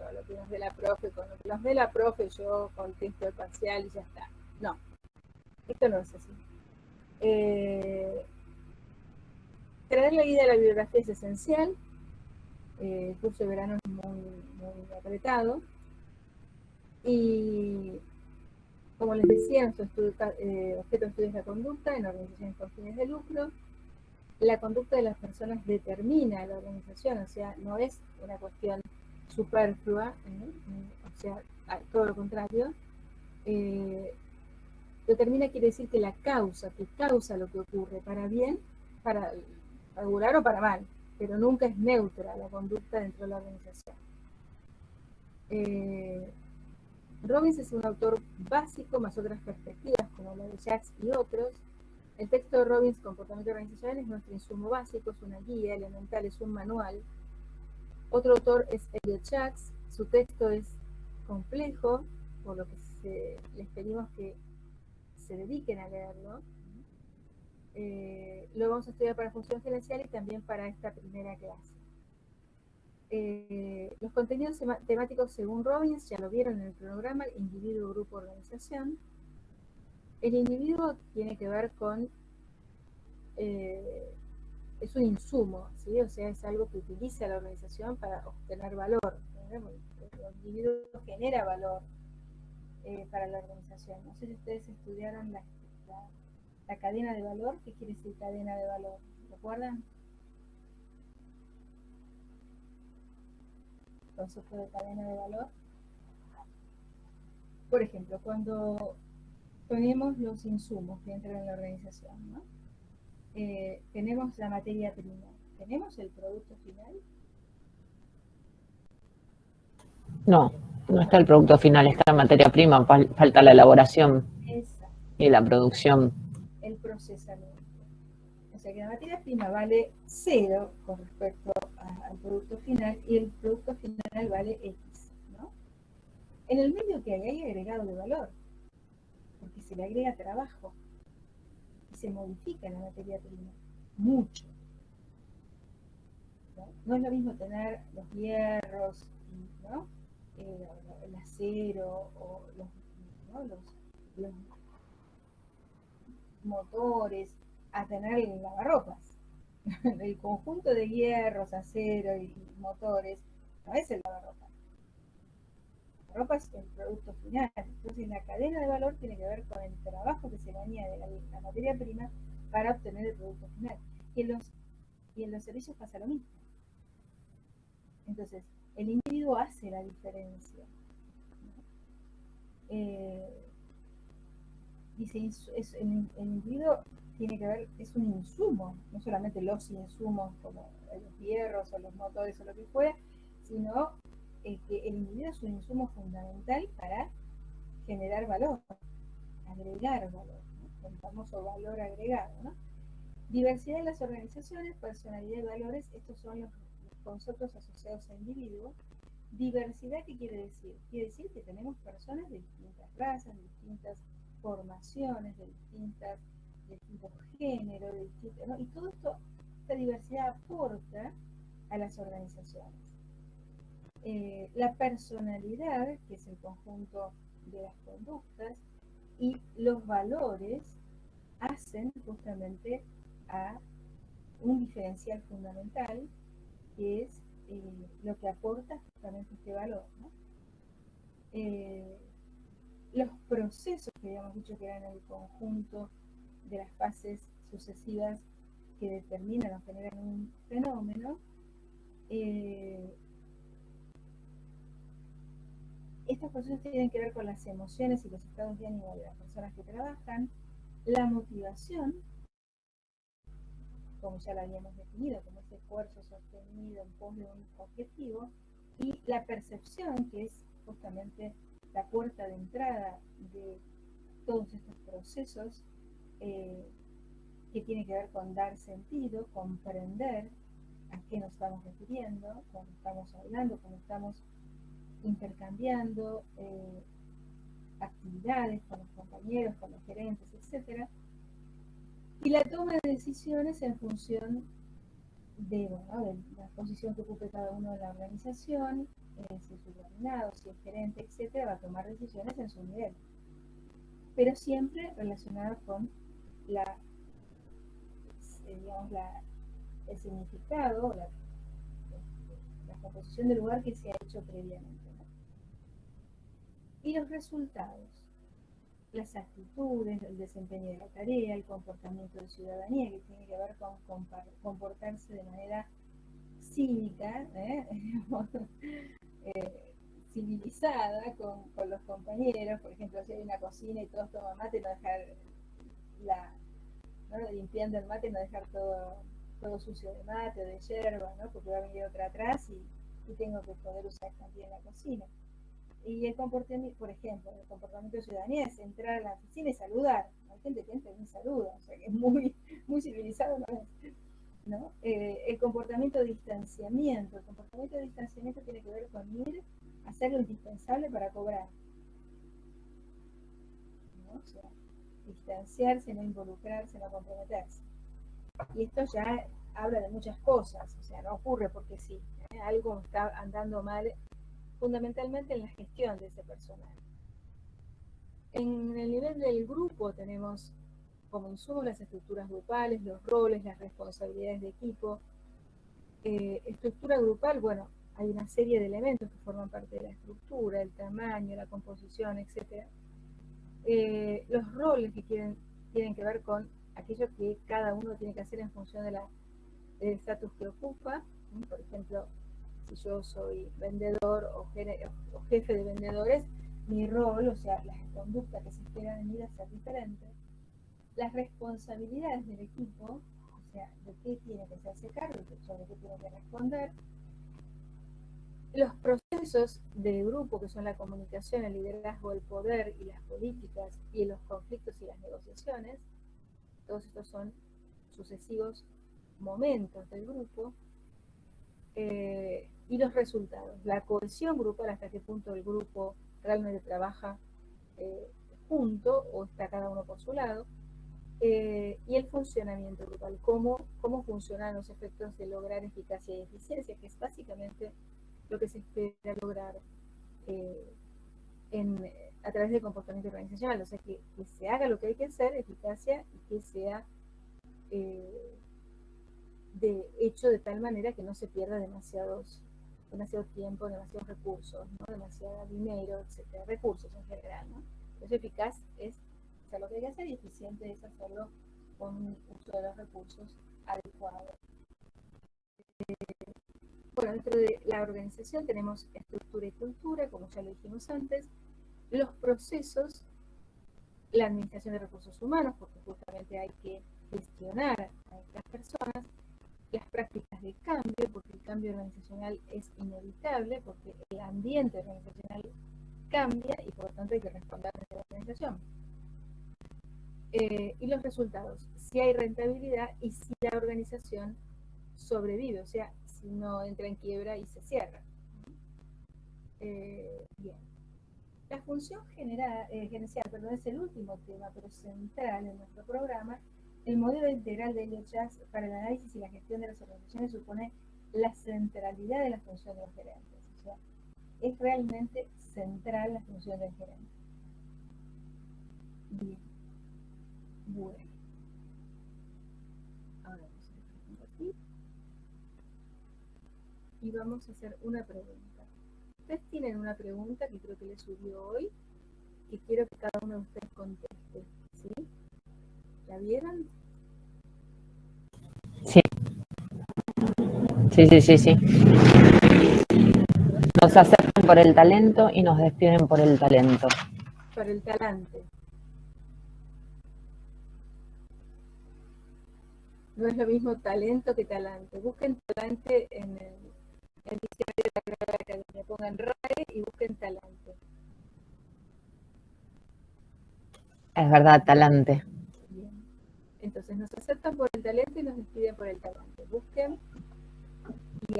yo, lo que nos dé la profe, con lo que nos dé la profe yo contesto el parcial y ya está. No, esto no es así. Traer la guía de la bibliografía es esencial. El curso de verano es muy apretado. Y como les decía, nuestro objeto de estudio es la conducta en organizaciones con fines de lucro. La conducta de las personas determina la organización, o sea, no es una cuestión superflua, o sea, todo lo contrario. Determina quiere decir que la causa, que causa lo que ocurre, para bien, para regular o para mal, pero nunca es neutra la conducta dentro de la organización. Robbins es un autor básico, más otras perspectivas, como la de Jacques y otros. El texto de Robbins, Comportamiento Organizacional, es nuestro insumo básico, es una guía elemental, es un manual. Otro autor es Elliot Jacques. Su texto es complejo, por lo que les pedimos que se dediquen a leerlo. Lo vamos a estudiar para función gerencial y también para esta primera clase. Los contenidos temáticos según Robbins, ya lo vieron en el cronograma: individuo, grupo, organización. El individuo tiene que ver con, es un insumo, ¿sí? O sea, es algo que utiliza la organización para obtener valor. El individuo genera valor para la organización. No sé si ustedes estudiaron la cadena de valor. ¿Qué quiere decir cadena de valor? ¿Recuerdan? Concepto de cadena de valor. Por ejemplo, cuando tenemos los insumos que entran en la organización, ¿no? Tenemos la materia prima, tenemos el producto final. No, no está el producto final, está la materia prima, falta la elaboración. Exacto. Y la producción. El procesamiento. O sea que la materia prima vale 0 con respecto al producto final y el producto final vale X, ¿no? En el medio que hay agregado de valor, porque se le agrega trabajo y se modifica la materia prima mucho. No es lo mismo tener los hierros, ¿no? El acero o los motores, a tener el lavarropas. El conjunto de hierros, acero y motores no es el lavarropas. El lavarropas es el producto final. Entonces la cadena de valor tiene que ver con el trabajo que se le añade a la materia prima para obtener el producto final. Y en los servicios pasa lo mismo. Entonces, el individuo hace la diferencia. Dice, el individuo tiene que ver, es un insumo, no solamente los insumos como los hierros o los motores o lo que fuera, sino que el individuo es un insumo fundamental para generar valor, agregar valor, ¿no? El famoso valor agregado, ¿no? Diversidad en las organizaciones, personalidad y valores, estos son los conceptos asociados a individuos. Diversidad, ¿qué quiere decir? Quiere decir que tenemos personas de distintas razas, de distintas formaciones, de distintos géneros, ¿no? Y todo esto, esta diversidad aporta a las organizaciones. La personalidad, que es el conjunto de las conductas, y los valores hacen justamente a un diferencial fundamental, que es lo que aporta justamente este valor, ¿no? Los procesos que habíamos dicho que eran el conjunto de las fases sucesivas que determinan o generan un fenómeno, estos procesos tienen que ver con las emociones y los estados de ánimo de las personas que trabajan, la motivación, como ya la habíamos definido, como ese esfuerzo sostenido en pos de un objetivo, y la percepción, que es justamente la puerta de entrada de todos estos procesos, que tiene que ver con dar sentido, comprender a qué nos estamos refiriendo, cuando estamos hablando, cuando estamos intercambiando actividades con los compañeros, con los gerentes, etc. Y la toma de decisiones en función de la posición que ocupe cada uno de la organización, si es subordinado, si es gerente, etcétera, va a tomar decisiones en su nivel, pero siempre relacionado con digamos, el significado, la composición del lugar que se ha hecho previamente, ¿no? Y los resultados, las actitudes, el desempeño de la tarea, el comportamiento de ciudadanía, que tiene que ver con comportarse de manera cívica, civilizada con los compañeros. Por ejemplo, si hay una cocina y todos toman mate, no dejar limpiando el mate, no dejar todo sucio de mate o de yerba, ¿no? Porque va a venir otra atrás y tengo que poder usar también la cocina. Y el comportamiento, por ejemplo, el comportamiento de ciudadanía es entrar a la oficina y saludar. Hay gente que entra y saluda, o sea que es muy, muy civilizado, ¿no? El comportamiento de distanciamiento. El comportamiento de distanciamiento tiene que ver con ir a hacer lo indispensable para cobrar, ¿no? O sea, distanciarse, no involucrarse, no comprometerse. Y esto ya habla de muchas cosas, o sea, no ocurre porque sí, algo está andando mal, fundamentalmente en la gestión de ese personal. En el nivel del grupo tenemos como insumo las estructuras grupales, los roles, las responsabilidades de equipo. Estructura grupal, bueno, hay una serie de elementos que forman parte de la estructura, el tamaño, la composición, etc. Los roles que tienen que ver con aquello que cada uno tiene que hacer en función del estatus que ocupa. Por ejemplo, si yo soy vendedor o jefe de vendedores, mi rol, o sea, las conductas que se esperan de mí deben ser diferentes. Las responsabilidades del equipo, o sea, de qué tiene que hacerse cargo, sobre qué tiene que responder. Los procesos de grupo, que son la comunicación, el liderazgo, el poder y las políticas, y los conflictos y las negociaciones, todos estos son sucesivos momentos del grupo. Y los resultados, la cohesión grupal, hasta qué punto el grupo realmente trabaja junto o está cada uno por su lado, y el funcionamiento grupal, cómo funcionan los efectos de lograr eficacia y eficiencia, que es básicamente lo que se espera lograr a través del comportamiento organizacional, o sea, que se haga lo que hay que hacer, eficacia, y que sea hecho de tal manera que no se pierda demasiado tiempo, demasiados recursos, ¿no? Demasiado dinero, etcétera, recursos en general, ¿no? Entonces, eficaz es hacer lo que hay que hacer y eficiente es hacerlo con un uso de los recursos adecuado. Bueno, dentro de la organización tenemos estructura y cultura, como ya lo dijimos antes, los procesos, la administración de recursos humanos, porque justamente hay que gestionar a estas personas, las prácticas de cambio, porque el cambio organizacional es inevitable, porque el ambiente organizacional cambia y por lo tanto hay que responder desde la organización. Y los resultados, si hay rentabilidad y si la organización sobrevive, o sea, si no entra en quiebra y se cierra. Bien. La función gerencial, es el último tema, pero central en nuestro programa. El modelo integral de Elliott Jaques para el análisis y la gestión de las organizaciones supone la centralidad de la función de los gerentes. O sea, es realmente central la función del gerente. Bien. Bueno. Ahora vamos a compartir. Y vamos a hacer una pregunta. Ustedes tienen una pregunta que creo que les subió hoy, y quiero que cada uno de ustedes conteste. ¿Sí? ¿La vieron? Sí. Sí. Nos aceptan por el talento y nos despiden por el talento. Por el talante. No es lo mismo talento que talante. Busquen talante en el diccionario de la Real Academia. Pongan RAE y busquen talante. Es verdad, talante. Bien. Entonces nos aceptan por el talento y nos despiden por el talante. Busquen.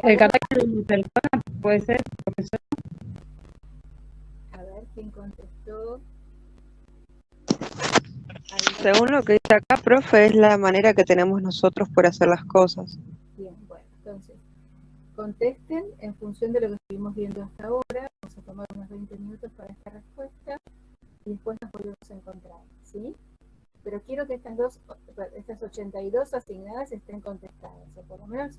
El carácter del puede ser, profesor. A ver, ¿quién contestó? Según lo que dice acá, profe, es la manera que tenemos nosotros por hacer las cosas. Bien, bueno, entonces, contesten en función de lo que estuvimos viendo hasta ahora. Vamos a tomar encontrar, ¿sí? Pero quiero que estas 82 asignadas estén contestadas, o por lo menos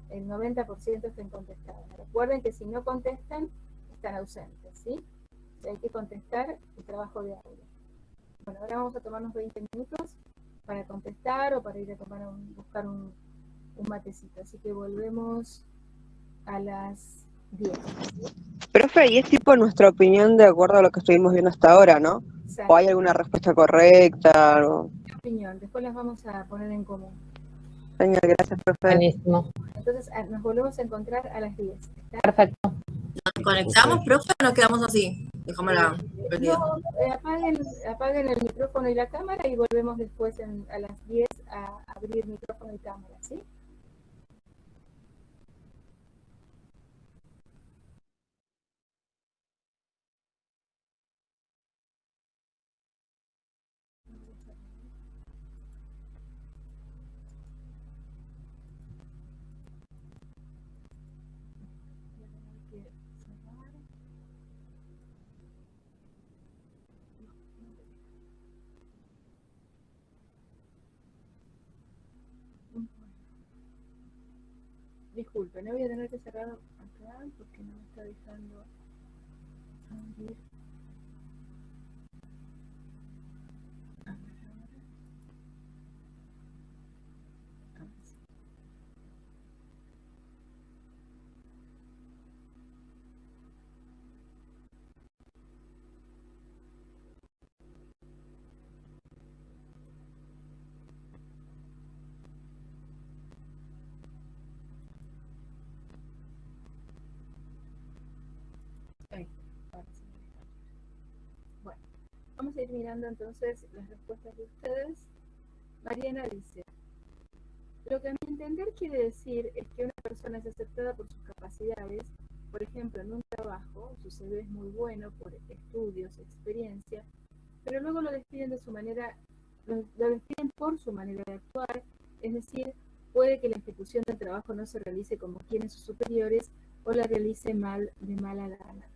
el 90% estén contestadas. Recuerden que si no contestan, están ausentes, ¿sí? O sea, hay que contestar el trabajo de aula. Bueno, ahora vamos a tomarnos 20 minutos para contestar o para ir a buscar un matecito. Así que volvemos a las 10. Profe, y es tipo nuestra opinión de acuerdo a lo que estuvimos viendo hasta ahora, ¿no? ¿O hay alguna respuesta correcta? Algo? Opinión, después las vamos a poner en común. Genial, gracias, profe. Buenísimo. Entonces nos volvemos a encontrar a las 10. ¿Está? Perfecto. ¿Nos conectamos, profe, o nos quedamos así? Déjamela perdida. No, apaguen el micrófono y la cámara y volvemos después a las 10 a abrir micrófono y cámara, ¿sí? Disculpe, no voy a tener que cerrar acá porque no me está dejando abrir. Bueno, vamos a ir mirando entonces las respuestas de ustedes. Mariana dice, lo que a mi entender quiere decir es que una persona es aceptada por sus capacidades, por ejemplo, en un trabajo, su CV es muy bueno por estudios, experiencia, pero luego lo despiden de su manera, lo despiden por su manera de actuar, es decir, puede que la ejecución del trabajo no se realice como quieren sus superiores o la realice mal, de mala gana.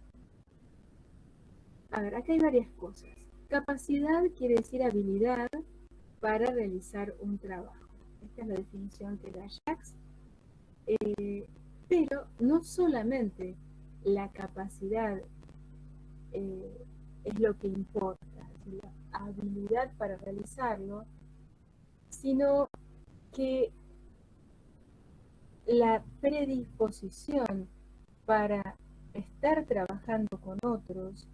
A ver, acá hay varias cosas. Capacidad quiere decir habilidad para realizar un trabajo. Esta es la definición que da Jacques. Pero no solamente la capacidad es lo que importa, la habilidad para realizarlo, sino que la predisposición para estar trabajando con otros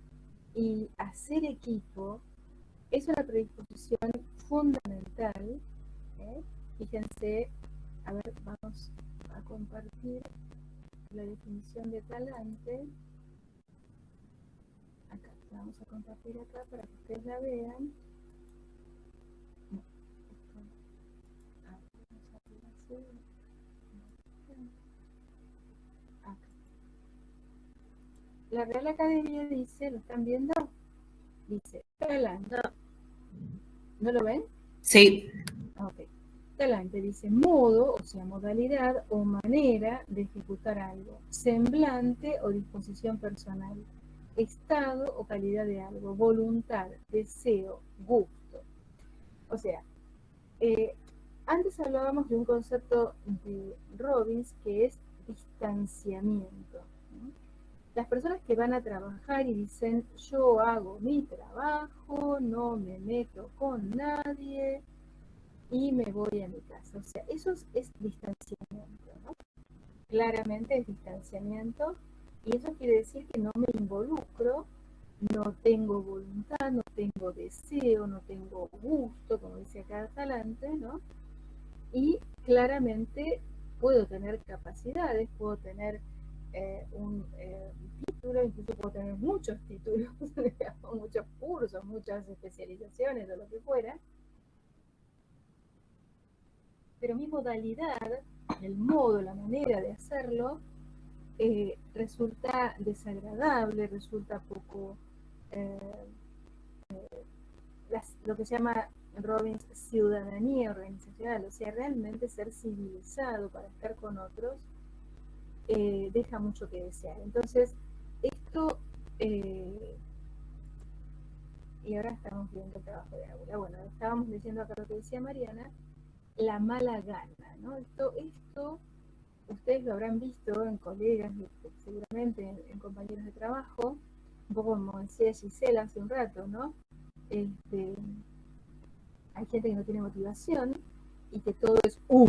y hacer equipo es una predisposición fundamental. Fíjense, a ver, vamos a compartir la definición de talante. Acá, la vamos a compartir acá para que ustedes la vean. Acá. La Real Academia dice, ¿lo están viendo? Dice, talante. ¿No lo ven? Sí. Ok. Talante dice modo, o sea, modalidad o manera de ejecutar algo, semblante o disposición personal, estado o calidad de algo, voluntad, deseo, gusto. O sea, antes hablábamos de un concepto de Robbins que es distanciamiento, ¿no? Las personas que van a trabajar y dicen yo hago mi trabajo, no me meto con nadie y me voy a mi casa. O sea, eso es distanciamiento, ¿no? Claramente es distanciamiento y eso quiere decir que no me involucro, no tengo voluntad, no tengo deseo, no tengo gusto, como dice acá Talante, ¿no? Y claramente puedo tener capacidades, puedo tener un título, incluso puedo tener muchos títulos, muchos cursos, muchas especializaciones o lo que fuera, pero mi modalidad, el modo, la manera de hacerlo, resulta desagradable, resulta poco, lo que se llama Robbins ciudadanía organizacional, o sea, realmente ser civilizado para estar con otros, deja mucho que desear. Entonces, esto, y ahora estamos viendo el trabajo de aula. Bueno, estábamos leyendo acá lo que decía Mariana, la mala gana, ¿no? Esto ustedes lo habrán visto en colegas, seguramente en compañeros de trabajo, un poco como decía Gisela hace un rato, ¿no? Hay gente que no tiene motivación y que todo es ¿no?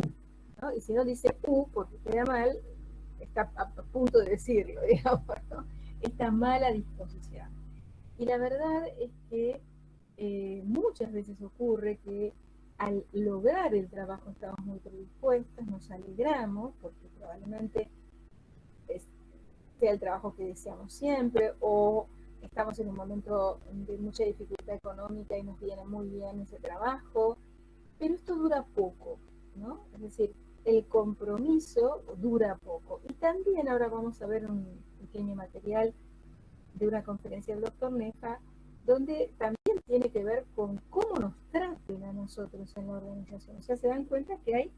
Y si no dice porque queda mal, está a punto de decirlo, digamos, ¿no? Esta mala disposición. Y la verdad es que muchas veces ocurre que al lograr el trabajo estamos muy predispuestos, nos alegramos, porque probablemente sea el trabajo que deseamos siempre, o estamos en un momento de mucha dificultad económica y nos viene muy bien ese trabajo, pero esto dura poco, ¿no? Es decir, el compromiso dura poco. Y también ahora vamos a ver un pequeño material de una conferencia del doctor Nefa, donde también tiene que ver con cómo nos traten a nosotros en la organización. O sea, se dan cuenta que hay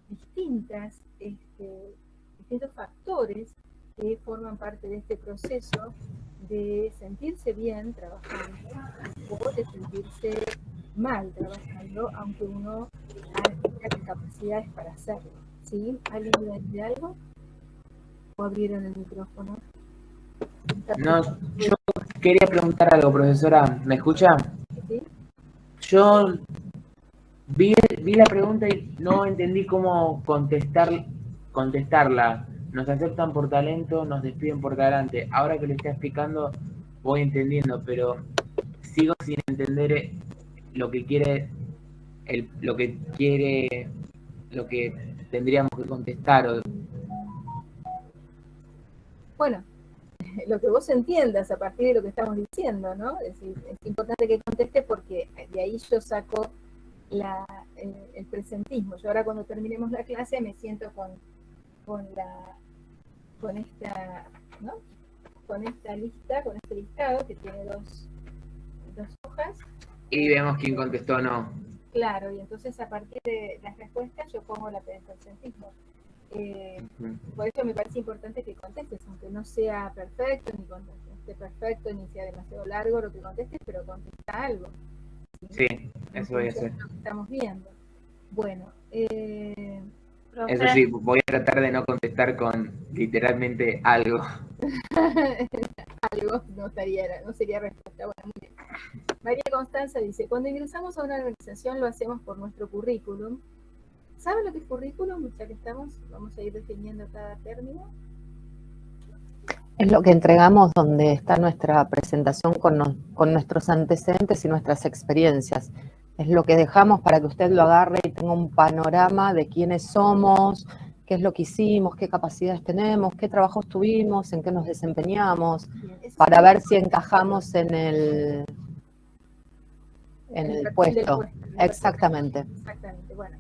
distintos factores que forman parte de este proceso de sentirse bien trabajando o de sentirse mal trabajando, aunque uno tenga capacidades para hacerlo. ¿Sí? ¿Alguien iba a decir algo? ¿O abrieron el micrófono? No, yo quería preguntar algo, profesora. ¿Me escucha? ¿Sí? Yo vi la pregunta y no entendí cómo contestarla. Nos aceptan por talento, nos despiden por talante. Ahora que le está explicando, voy entendiendo, pero sigo sin entender lo que tendríamos que contestar. Bueno, lo que vos entiendas a partir de lo que estamos diciendo, ¿no? Es decir, es importante que contestes porque de ahí yo saco el presentismo. Yo ahora cuando terminemos la clase me siento con esta, ¿no? Con esta lista, con este listado que tiene dos hojas. Y vemos quién contestó o no. Claro, y entonces a partir de las respuestas yo pongo el presentismo. Por eso me parece importante que contestes, aunque no sea perfecto, ni esté perfecto, ni sea demasiado largo lo que contestes, pero contesta algo. Sí, eso voy a hacer. Lo que estamos viendo. Bueno, eso sí, voy a tratar de no contestar con literalmente algo. Algo no sería respuesta. Bueno, muy bien. María Constanza dice, cuando ingresamos a una organización lo hacemos por nuestro currículum. ¿Saben lo que es currículum? Ya que vamos a ir definiendo cada término. Es lo que entregamos donde está nuestra presentación con nuestros antecedentes y nuestras experiencias. Es lo que dejamos para que usted lo agarre y tenga un panorama de quiénes somos, qué es lo que hicimos, qué capacidades tenemos, qué trabajos tuvimos, en qué nos desempeñamos, para ver si encajamos en el puesto. Exactamente. Exactamente, bueno.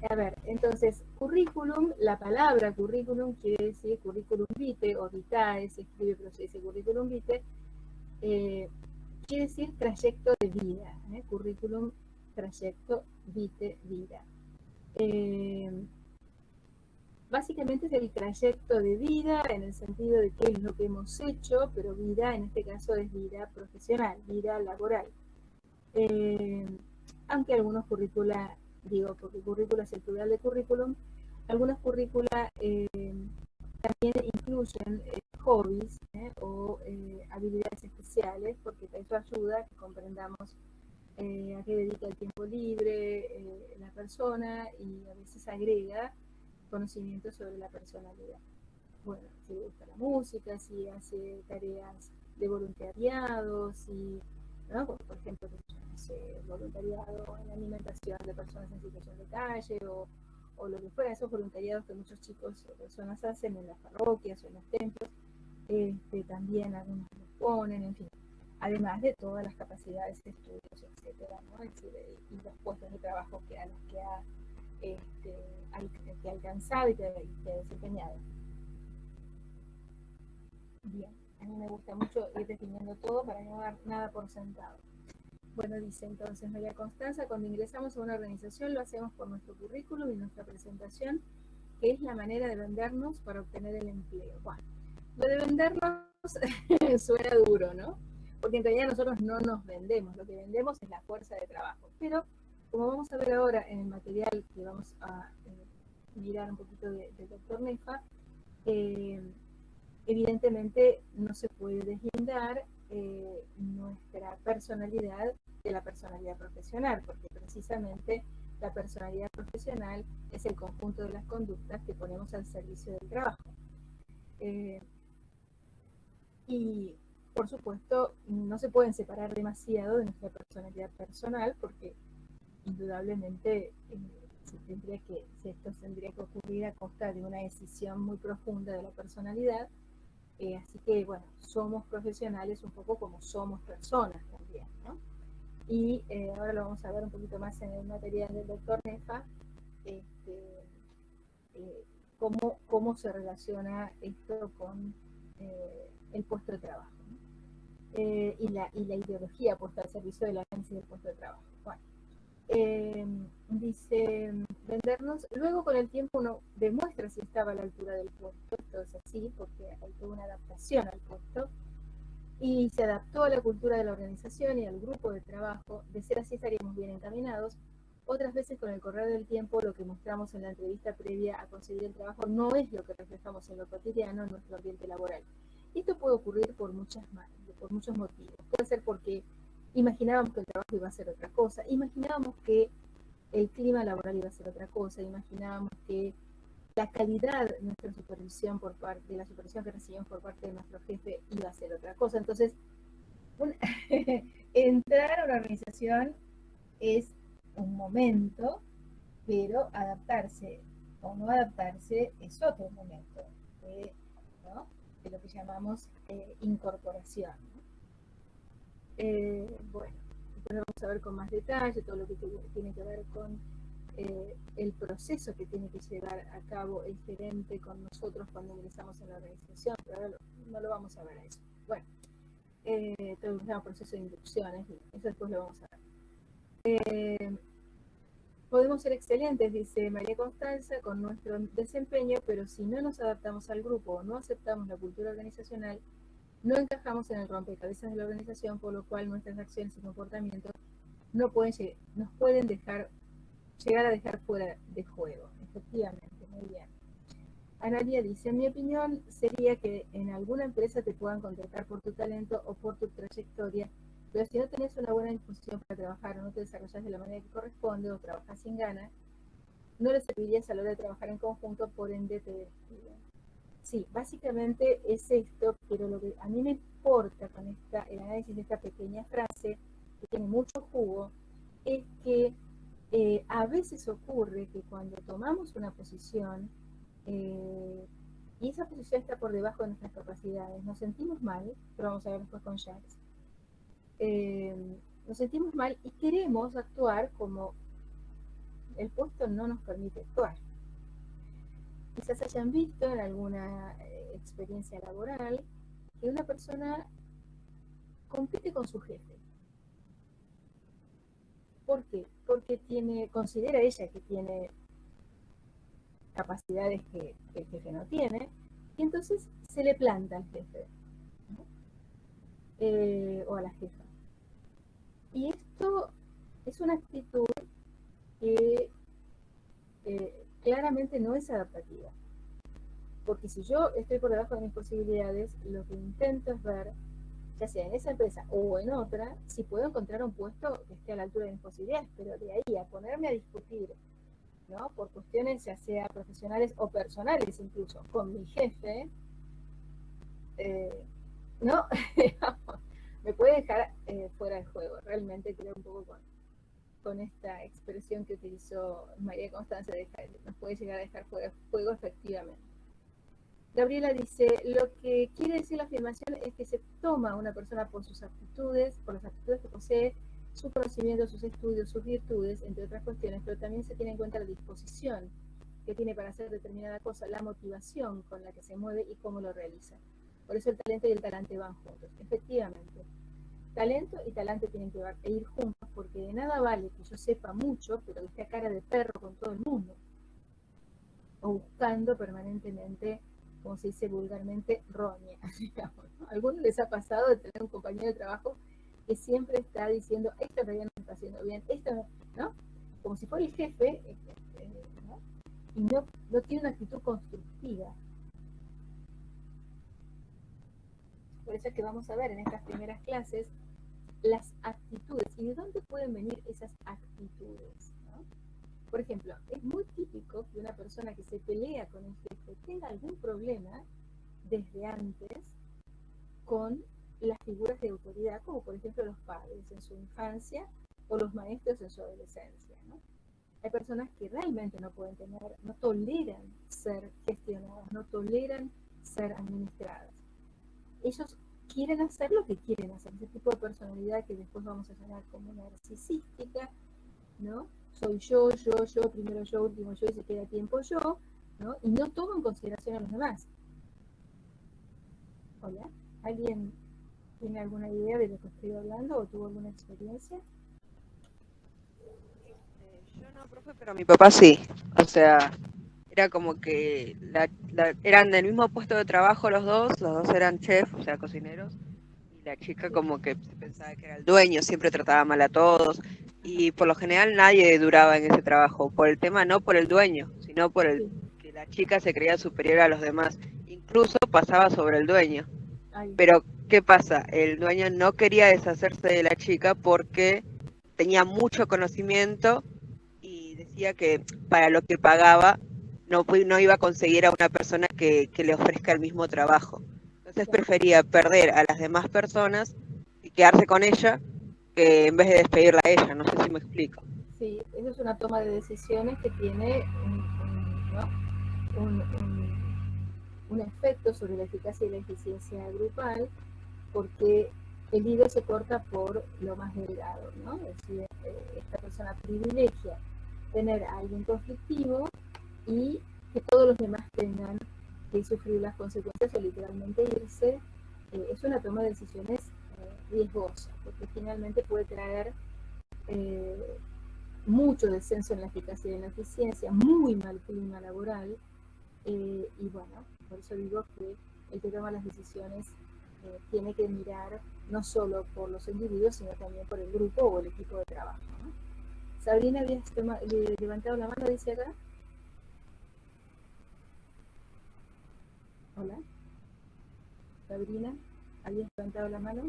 A ver, entonces, currículum, la palabra currículum quiere decir currículum vitae o vitae, se escribe pero se dice currículum vitae, quiere decir trayecto de vida, currículum, trayecto, vitae, vida. Básicamente es el trayecto de vida en el sentido de qué es lo que hemos hecho, pero vida en este caso es vida profesional, vida laboral. Aunque algunos currícula, porque currícula es el plural de currículum, algunos currícula también incluyen hobbies o habilidades especiales, porque eso ayuda a que comprendamos a qué dedica el tiempo libre la persona y a veces agrega conocimiento sobre la personalidad. Bueno, si le gusta la música, si hace tareas de voluntariado, si, ¿no? Por ejemplo, voluntariado en alimentación de personas en situación de calle o lo que fuera, esos voluntariados que muchos chicos o personas hacen en las parroquias o en los templos, también algunos los ponen, en fin, además de todas las capacidades de estudios, etcétera, ¿no? Y los puestos de trabajo que ha alcanzado y que ha desempeñado. Bien, a mí me gusta mucho ir definiendo todo para no dar nada por sentado. Bueno, dice entonces María Constanza, cuando ingresamos a una organización lo hacemos por nuestro currículum y nuestra presentación, que es la manera de vendernos para obtener el empleo. Bueno, lo de vendernos suena duro, ¿no? porque en realidad nosotros no nos vendemos, lo que vendemos es la fuerza de trabajo. Pero, como vamos a ver ahora en el material que vamos a mirar un poquito del doctor Nefa, evidentemente no se puede deslindar nuestra personalidad de la personalidad profesional, porque precisamente la personalidad profesional es el conjunto de las conductas que ponemos al servicio del trabajo. Y por supuesto no se pueden separar demasiado de nuestra personalidad personal, porque indudablemente esto tendría que ocurrir a costa de una decisión muy profunda de la personalidad. Así que bueno, somos profesionales un poco como somos personas también, ¿no? Y ahora lo vamos a ver un poquito más en el material del doctor Nefa, cómo se relaciona esto con el puesto de trabajo, ¿no? y la ideología puesta al servicio del análisis del puesto de trabajo. Bueno, dice, vendernos, luego con el tiempo uno demuestra si estaba a la altura del puesto. Esto es así porque hay toda una adaptación al puesto y se adaptó a la cultura de la organización y al grupo de trabajo. De ser así estaríamos bien encaminados. Otras veces con el correr del tiempo lo que mostramos en la entrevista previa a conseguir el trabajo no es lo que reflejamos en lo cotidiano en nuestro ambiente laboral. Y esto puede ocurrir por muchos motivos. Puede ser porque imaginábamos que el trabajo iba a ser otra cosa, imaginábamos que el clima laboral iba a ser otra cosa, imaginábamos que la calidad de nuestra supervisión de la supervisión que recibimos por parte de nuestro jefe iba a ser otra cosa. Entonces, entrar a una organización es un momento, pero adaptarse o no adaptarse es otro momento, ¿no? De lo que llamamos incorporación, ¿no? Bueno, después vamos a ver con más detalle todo lo que tiene que ver con el proceso que tiene que llevar a cabo el gerente con nosotros cuando ingresamos en la organización, pero ahora no lo vamos a ver a eso. Bueno, todo el proceso de inducciones, eso después lo vamos a ver. Podemos ser excelentes, dice María Constanza, con nuestro desempeño, pero si no nos adaptamos al grupo o no aceptamos la cultura organizacional, no encajamos en el rompecabezas de la organización, por lo cual nuestras acciones y comportamientos nos pueden llegar a dejar fuera de juego. Efectivamente, muy bien. Analia dice, en mi opinión sería que en alguna empresa te puedan contratar por tu talento o por tu trayectoria, pero si no tenés una buena disposición para trabajar o no te desarrollas de la manera que corresponde o trabajas sin ganas, no les servirías a la hora de trabajar en conjunto, por ende te despiden. Sí, básicamente es esto, pero lo que a mí me importa con el análisis de esta pequeña frase, que tiene mucho jugo, es que a veces ocurre que cuando tomamos una posición y esa posición está por debajo de nuestras capacidades, nos sentimos mal, pero vamos a ver después con Jacques, nos sentimos mal y queremos actuar como el puesto no nos permite actuar. Quizás hayan visto en alguna experiencia laboral que una persona compite con su jefe. ¿Por qué? Porque considera ella que tiene capacidades que el jefe no tiene, y entonces se le planta al jefe, ¿no? O a la jefa. Y esto es una actitud que claramente no es adaptativa. Porque si yo estoy por debajo de mis posibilidades, lo que intento es ver, ya sea en esa empresa o en otra, si puedo encontrar un puesto que esté a la altura de mis posibilidades, pero de ahí a ponerme a discutir, ¿no? Por cuestiones ya sea profesionales o personales incluso, con mi jefe, ¿no? Me puede dejar fuera de juego. Realmente creo un poco con esta expresión que utilizó María Constanza, nos puede llegar a dejar fuera de juego efectivamente. Gabriela dice, lo que quiere decir la afirmación es que se toma a una persona por sus aptitudes, por las aptitudes que posee, su conocimiento, sus estudios, sus virtudes, entre otras cuestiones, pero también se tiene en cuenta la disposición que tiene para hacer determinada cosa, la motivación con la que se mueve y cómo lo realiza. Por eso el talento y el talante van juntos. Efectivamente, talento y talante tienen que ir juntos, porque de nada vale que yo sepa mucho, pero que esté a cara de perro con todo el mundo, o buscando permanentemente como se dice vulgarmente, roña, digamos, ¿no? ¿A algunos les ha pasado de tener un compañero de trabajo que siempre está diciendo, esto en realidad no está haciendo bien, esto no, ¿no? Como si fuera el jefe, ¿no? Y no tiene una actitud constructiva. Por eso es que vamos a ver en estas primeras clases las actitudes y de dónde pueden venir esas actitudes, ¿no? Por ejemplo, es muy típico que una persona que se pelea con el jefe tenga algún problema desde antes con las figuras de autoridad, como por ejemplo los padres en su infancia o los maestros en su adolescencia, ¿no? Hay personas que realmente no pueden no toleran ser gestionadas, no toleran ser administradas. Ellos quieren hacer lo que quieren hacer, ese tipo de personalidad que después vamos a llamar como narcisística, ¿no? Soy yo, primero yo, último yo, y se queda tiempo yo, ¿no? Y no tomo en consideración a los demás. Hola, ¿alguien tiene alguna idea de lo que estoy hablando o tuvo alguna experiencia? Yo no, profe, pero mi papá sí. O sea, era como que eran del mismo puesto de trabajo los dos eran chefs, o sea, cocineros, y la chica como que se pensaba que era el dueño, siempre trataba mal a todos, y por lo general nadie duraba en ese trabajo, por el tema no por el dueño, sino por el que la chica se creía superior a los demás, incluso pasaba sobre el dueño. Pero, ¿qué pasa? El dueño no quería deshacerse de la chica porque tenía mucho conocimiento y decía que para lo que pagaba no iba a conseguir a una persona que le ofrezca el mismo trabajo. Entonces prefería perder a las demás personas y quedarse con ella que en vez de despedirla a ella. No sé si me explico. Sí, eso es una toma de decisiones que tiene un efecto sobre la eficacia y la eficiencia grupal, porque el hilo se corta por lo más delgado, ¿no? Es decir, esta persona privilegia tener a alguien conflictivo y que todos los demás tengan que sufrir las consecuencias o literalmente irse. Es una toma de decisiones riesgosa, porque finalmente puede traer mucho descenso en la eficacia y en la eficiencia, muy mal clima laboral, y bueno, por eso digo que el que toma las decisiones tiene que mirar no solo por los individuos, sino también por el grupo o el equipo de trabajo, ¿no? Sabrina, ¿habías levantado la mano, dice acá? Hola. Sabrina, ¿habías levantado la mano?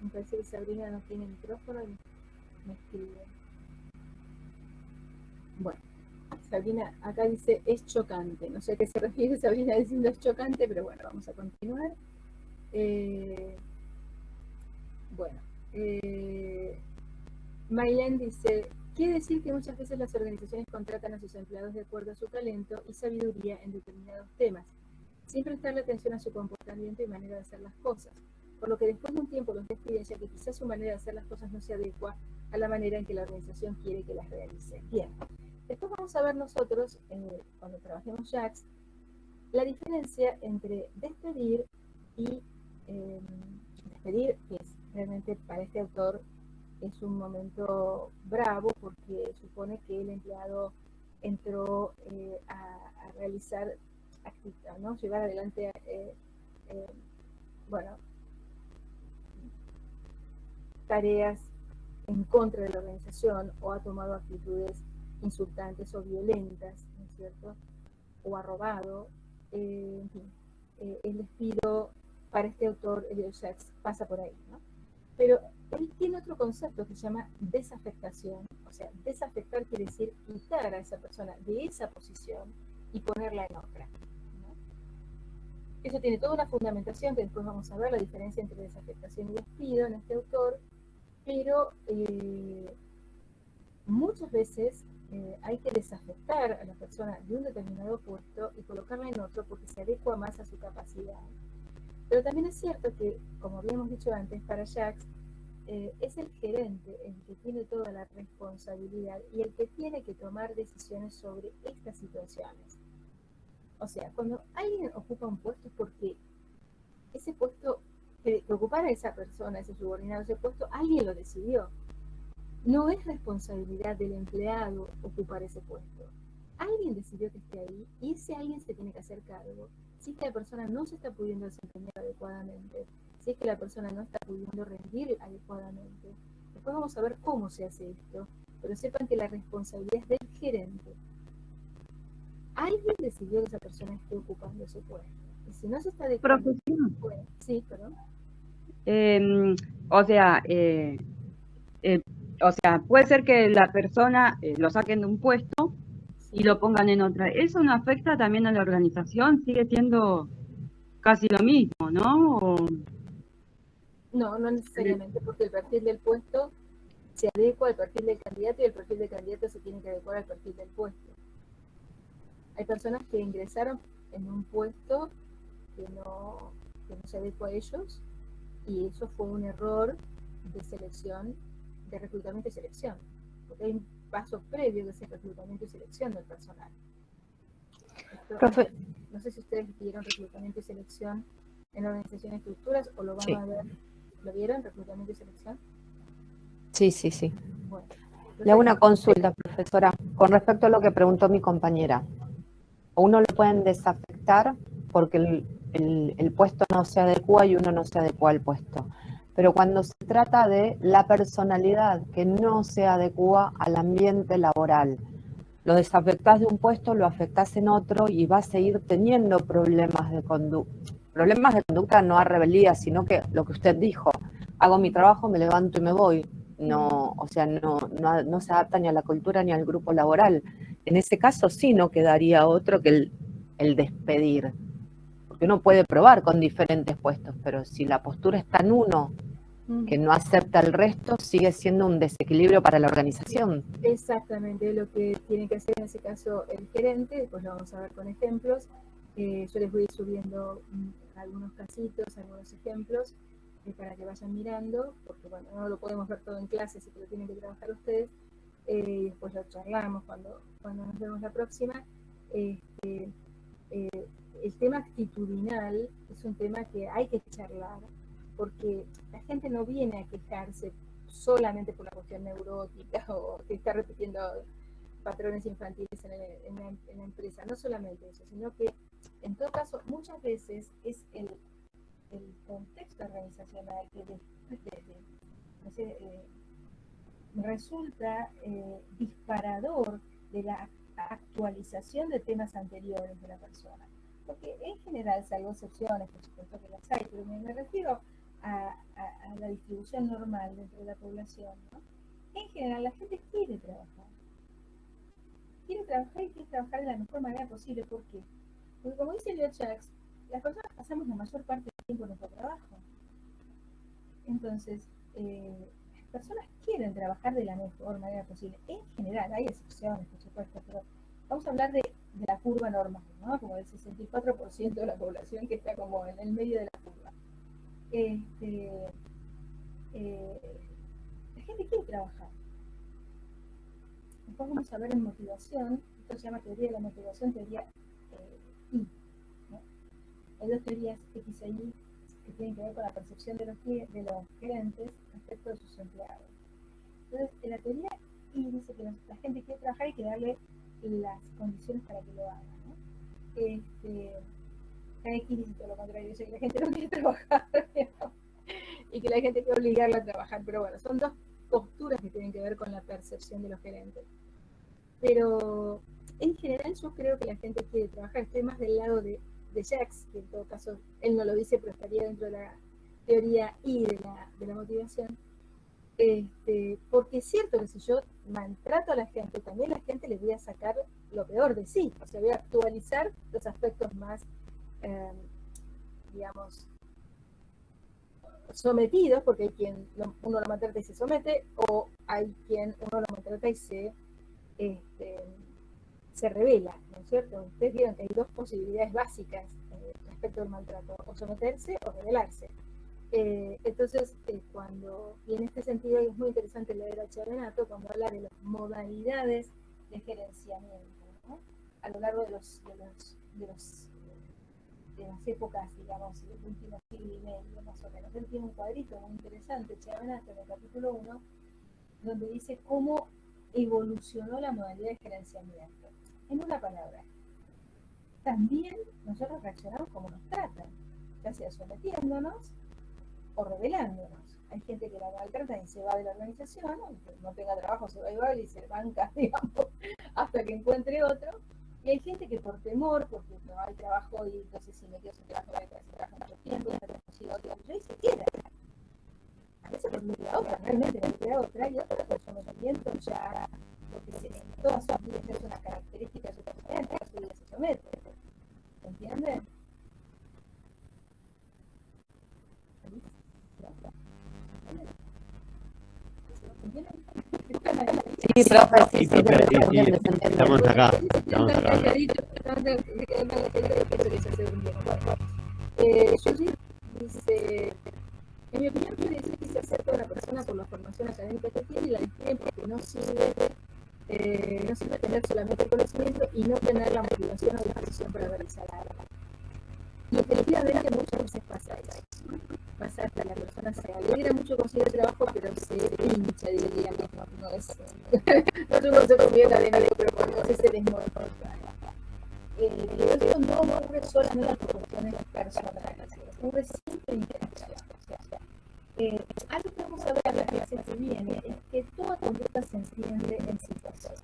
Me parece que Sabrina no tiene micrófono y me escribe. Bueno, Sabrina acá dice es chocante. No sé a qué se refiere Sabrina diciendo es chocante, pero bueno, vamos a continuar. Maylen dice, quiere decir que muchas veces las organizaciones contratan a sus empleados de acuerdo a su talento y sabiduría en determinados temas, sin prestarle atención a su comportamiento y manera de hacer las cosas, por lo que después de un tiempo los despiden ya que quizás su manera de hacer las cosas no se adecua a la manera en que la organización quiere que las realice. Bien, después vamos a ver nosotros, cuando trabajemos JAX, la diferencia entre despedir y despedir, que es realmente para este autor es un momento bravo porque supone que el empleado entró a realizar actividad, ¿no? Llevar adelante tareas en contra de la organización o ha tomado actitudes insultantes o violentas, ¿no es cierto? O ha robado, en fin, el despido para este autor, Elliot Jaques, pasa por ahí, ¿no? Pero él tiene otro concepto que se llama desafectación, o sea, desafectar quiere decir quitar a esa persona de esa posición y ponerla en otra, ¿no? Eso tiene toda una fundamentación que después vamos a ver, la diferencia entre desafectación y despido en este autor, pero muchas veces hay que desafectar a la persona de un determinado puesto y colocarla en otro porque se adecua más a su capacidad. Pero también es cierto que, como habíamos dicho antes, para Jaques es el gerente el que tiene toda la responsabilidad y el que tiene que tomar decisiones sobre estas situaciones. O sea, cuando alguien ocupa un puesto es porque ese puesto, que ocupara esa persona, ese subordinado, ese puesto, alguien lo decidió. no es responsabilidad del empleado ocupar ese puesto. Alguien decidió que esté ahí y ese alguien se tiene que hacer cargo. Si es que la persona no se está pudiendo desempeñar adecuadamente, si es que la persona no está pudiendo rendir adecuadamente. Después vamos a ver cómo se hace esto, pero sepan que la responsabilidad es del gerente. Alguien decidió que esa persona esté ocupando ese puesto. Y si no se está adecuando, Profesor, bueno, sí, perdón. o sea, eh, o sea, puede ser que la persona lo saquen de un puesto y lo pongan en otra. ¿Eso no afecta también a la organización? Sigue siendo casi lo mismo, ¿no? No, no necesariamente, porque el perfil del puesto se adecua al perfil del candidato y el perfil del candidato se tiene que adecuar al perfil del puesto. Hay personas que ingresaron en un puesto que no se adecua a ellos y eso fue un error de selección, de reclutamiento y selección, porque hay un paso previo que es el reclutamiento y selección del personal. Esto, Profe, no sé si ustedes vieron reclutamiento y selección en la organización de estructuras o lo van sí, a ver. ¿Lo vieron, reclutamiento y selección? sí, sí, sí. Bueno, Le hago entonces, una consulta, profesora, con respecto a lo que preguntó mi compañera. Uno lo pueden desafectar porque el puesto no se adecua y uno no se adecua al puesto. Pero cuando se trata de la personalidad que no se adecua al ambiente laboral, lo desafectás de un puesto, lo afectás en otro y va a seguir teniendo problemas de conducta. Problemas de conducta no a rebeldía, sino que lo que usted dijo, hago mi trabajo, me levanto y me voy. No, o sea, no se adapta ni a la cultura ni al grupo laboral. En ese caso sí no quedaría otro que el despedir. Porque uno puede probar con diferentes puestos, pero si la postura está en uno que no acepta el resto, sigue siendo un desequilibrio para la organización. exactamente lo que tiene que hacer en ese caso el gerente, después lo vamos a ver con ejemplos. Yo les voy a ir subiendo algunos casitos, algunos ejemplos para que vayan mirando, porque bueno, no lo podemos ver todo en clase, así que lo tienen que trabajar ustedes. Y después lo charlamos cuando nos vemos la próxima. Este, el tema actitudinal es un tema que hay que charlar, porque la gente no viene a quejarse solamente por la cuestión neurótica o que está repitiendo patrones infantiles en la empresa. No solamente eso, sino que en todo caso muchas veces es el contexto organizacional que no sé, resulta disparador de la actualización de temas anteriores de la persona. Porque en general, salvo excepciones, por supuesto que las hay, pero me refiero a la distribución normal dentro de la población, ¿no? En general, la gente quiere trabajar. Quiere trabajar y quiere trabajar de la mejor manera posible. ¿Por qué? Porque como dice Leo Jacques, las personas pasamos la mayor parte del tiempo en nuestro trabajo. Entonces, las personas quieren trabajar de la mejor manera posible. En general, hay excepciones, por supuesto, pero vamos a hablar de la curva normal, ¿no? Como el 64% de la población que está como en el medio de la curva. La gente quiere trabajar. Después vamos a ver en motivación, esto se llama teoría de la motivación, teoría I, ¿no? Hay dos teorías X e Y que tienen que ver con la percepción de los gerentes respecto de sus empleados. Entonces, en la teoría I dice que la gente quiere trabajar y hay que darle las condiciones para que lo haga, ¿no? X dice todo lo contrario, dice que la gente no quiere trabajar y que la gente hay que obligarla a trabajar, pero bueno, son dos posturas que tienen que ver con la percepción de los gerentes. Pero en general yo creo que la gente quiere trabajar, estoy más del lado de Jacques, que en todo caso él no lo dice, pero estaría dentro de la teoría I de la motivación. Porque es cierto que si yo maltrato a la gente, también la gente le voy a sacar lo peor de sí, o sea, voy a actualizar los aspectos más, digamos, sometidos, porque hay quien uno lo maltrata y se somete, o hay quien uno lo maltrata y se revela, ¿no es cierto? Ustedes vieron que hay dos posibilidades básicas respecto al maltrato, o someterse o rebelarse. Entonces, y en este sentido es muy interesante leer a Chiavenato cuando habla de las modalidades de gerenciamiento, ¿no? A lo largo de las épocas, digamos, del último siglo y medio, más o menos. Él tiene un cuadrito muy interesante, Chiavenato, en el capítulo 1, donde dice cómo evolucionó la modalidad de gerenciamiento. En una palabra, también nosotros reaccionamos como nos tratan, ya sea sometiéndonos o rebelándonos. Hay gente que la maltrata y se va de la organización, aunque no tenga trabajo, se va igual y se banca, digamos, hasta que encuentre otro. Y hay gente que por temor, porque no hay trabajo y entonces si me quedo sin trabajo, voy a quedar sin trabajo mucho tiempo, no consigo otro y se queda. A veces porque me queda otra, realmente me queda otra, y otra por sometimiento ya, porque en todas sus vidas es una característica de su personalidad, que su vida se somete. ¿Entienden? Sí, profe, Sí, profe, sí, sí, estamos acá, estamos acá. Judith dice, en mi opinión, quiere decir que se acerca a una persona por la formación académica que tiene y la describe porque no sirve tener solamente el conocimiento y no tener la motivación o disposición para realizar algo. Y efectivamente muchas veces pasa eso. Pasa que la persona se alegra mucho conseguir el trabajo, pero se hincha, diría mismo. No es un consejo bien académico, pero cuando se desmotiva. Pero esto no ocurre solamente por cuestiones personales, ocurre siempre en interacción. Algo que vamos a ver a la clase que viene es que toda conducta se entiende en situación.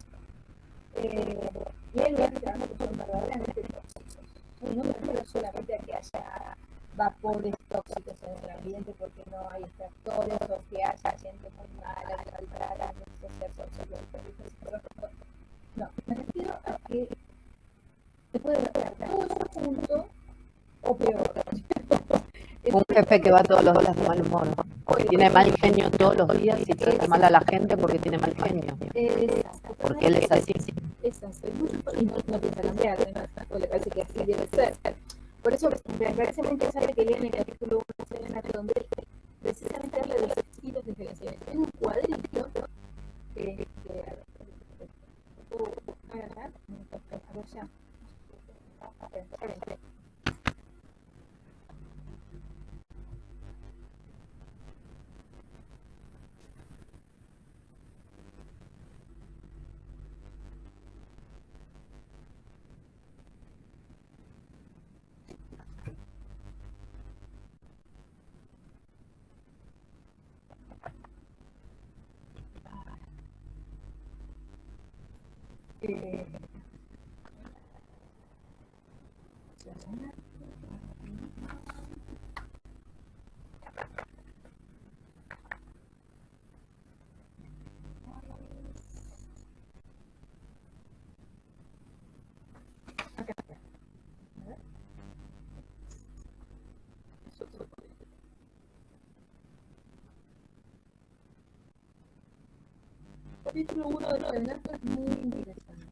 Y hay lugares de trabajo que son verdaderamente tóxicos. Y no me refiero solamente a que haya vapores tóxicos en el ambiente porque no hay extractores o que haya gente muy mala, maltratada, no, me refiero a que se puede ver todo eso junto o peor. Un jefe que va todos los días de mal humor, porque tiene mal genio todos los días y trata mal a la gente porque tiene mal genio. Porque él es así. Exacto, y no piensa cambiar, ¿no? Le parece que así debe ser. Por eso me parece muy interesante que lean el capítulo 1 donde precisamente habla de los estilos de gerenciamiento. En un cuadrito que puedo agarrar, a ver ya. Capítulo 1 de los relatos es muy interesante.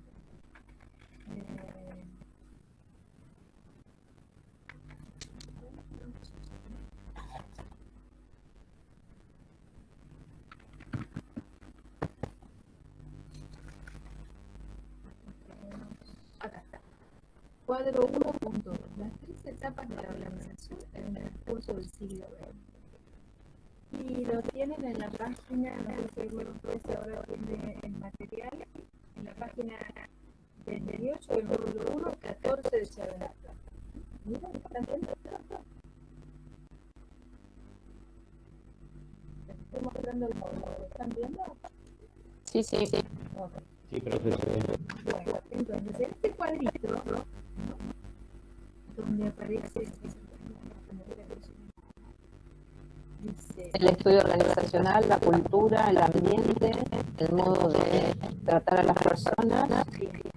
Acá está. Cuadro 1.2. Las 3 etapas de la organización en el curso del siglo XX. Y lo tienen en la página, no sé si ustedes ahora tiene el material, en la página 38 del módulo 1, 14 de Chavenata. Miren, ¿están viendo? Estoy mostrando el módulo, ¿están viendo? Sí, sí, sí. Okay. Sí, profesor. Bueno, entonces en este cuadrito, ¿no? Donde aparece dice El estudio organizacional, la cultura, el ambiente, el modo de tratar a las personas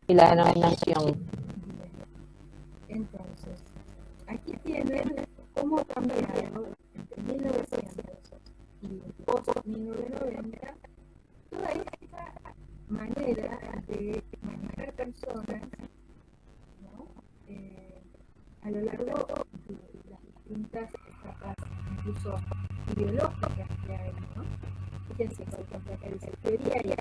y la denominación. entonces aquí tienen cómo cambiaron entre 1900 y post 1990 toda esta manera de manejar personas, ¿no? A lo largo de las distintas etapas, incluso ideológicas que hay, ¿no? Fíjense, por ejemplo, acá dice teoría y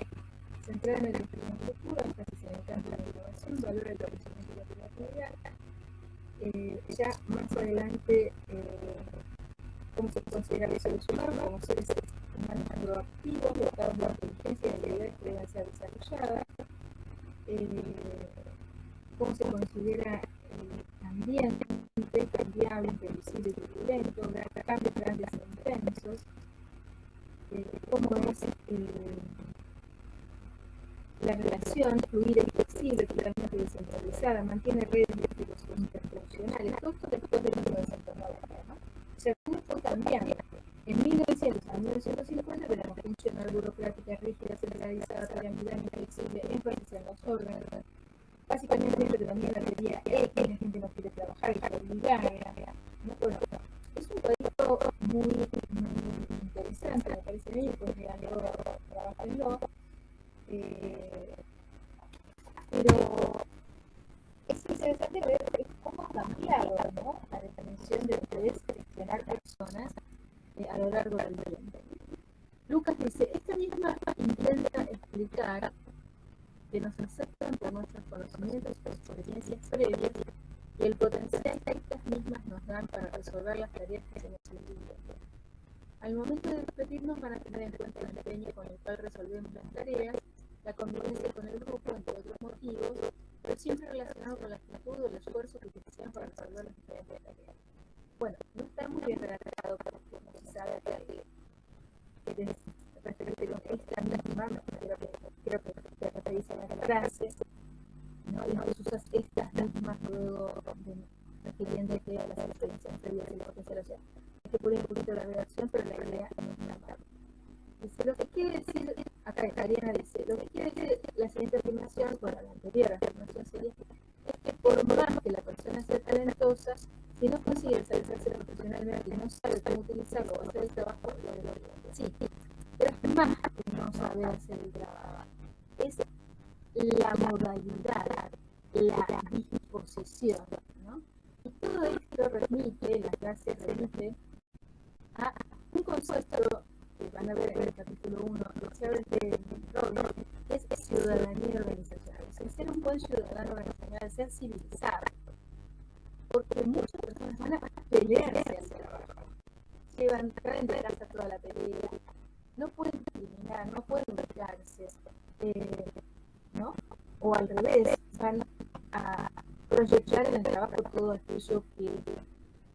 centrada en el estudio de cultura, énfasis en el campo de la innovación, valora el conocimiento y la creatividad. Ya más adelante, cómo se considera los seres humanos como seres manejan proactivos de estados de inteligencia y habilidades que deben ser desarrolladas, cómo se considera el ambiente cambiable, imprevisible y turbulento, cambios grandes e intensos, cómo es la relación fluida y flexible, totalmente descentralizada, mantiene redes interfuncionales, todo esto después de 1990, ¿no? O sea, cómo fue cambiando. En 1900 a 1950 tenemos funcional, burocrática, rígida, centralizada, piramidal, inflexible, énfasis en los órganos. Básicamente la economía la teoría es que la gente no quiere trabajar, hay que obligarla. ¿No? Bueno, es un cuadrito muy interesante, me parece a mí, pues leanlo, trabajenlo. Pero es interesante ver cómo ha cambiado, ¿no?, la definición de lo que es gestionar personas a lo largo del tiempo. Lucas dice, esta misma intenta explicar que nos aceptan por nuestros conocimientos y experiencias previas y el potencial que estas mismas nos dan para resolver las tareas que se nos envían. Al momento de despedirnos van a tener en cuenta el empeño con el cual resolvemos las tareas, la convivencia con el grupo, entre otros motivos, pero siempre relacionado con la actitud o el esfuerzo que utilizamos para resolver las diferentes tareas. Bueno, no está muy bien redactado, pero como se sabe que referirte con esta misma, creo que te referís a la frase, ¿no? Y después usas estas mismas luego refiriendo que las experiencias previas del potencial. O sea, hay que poner un poquito la redacción, pero la idea no es la mala. Dice, lo que quiere decir, acá Ariana dice, lo que quiere decir la siguiente afirmación, bueno, la anterior afirmación sería, es que por más que la persona sea talentosa, si no consigue realizarse profesionalmente y no sabe cómo utilizarlo o hacer el trabajo, lo debería. Sí, pero es más que no saber hacer el trabajo. Es la modalidad, la disposición, ¿no? Y todo esto remite, la clase remite a un concepto que van a ver en el capítulo 1 de Robbins, que es ciudadanía organizacional. O sea, ser un buen ciudadano organizacional, ser civilizado. Porque muchas personas van a pelearse al trabajo. Traen de casa toda la pelea. No pueden discriminar, no pueden ubicarse, ¿no? O al revés, van a proyectar en el trabajo todo aquello que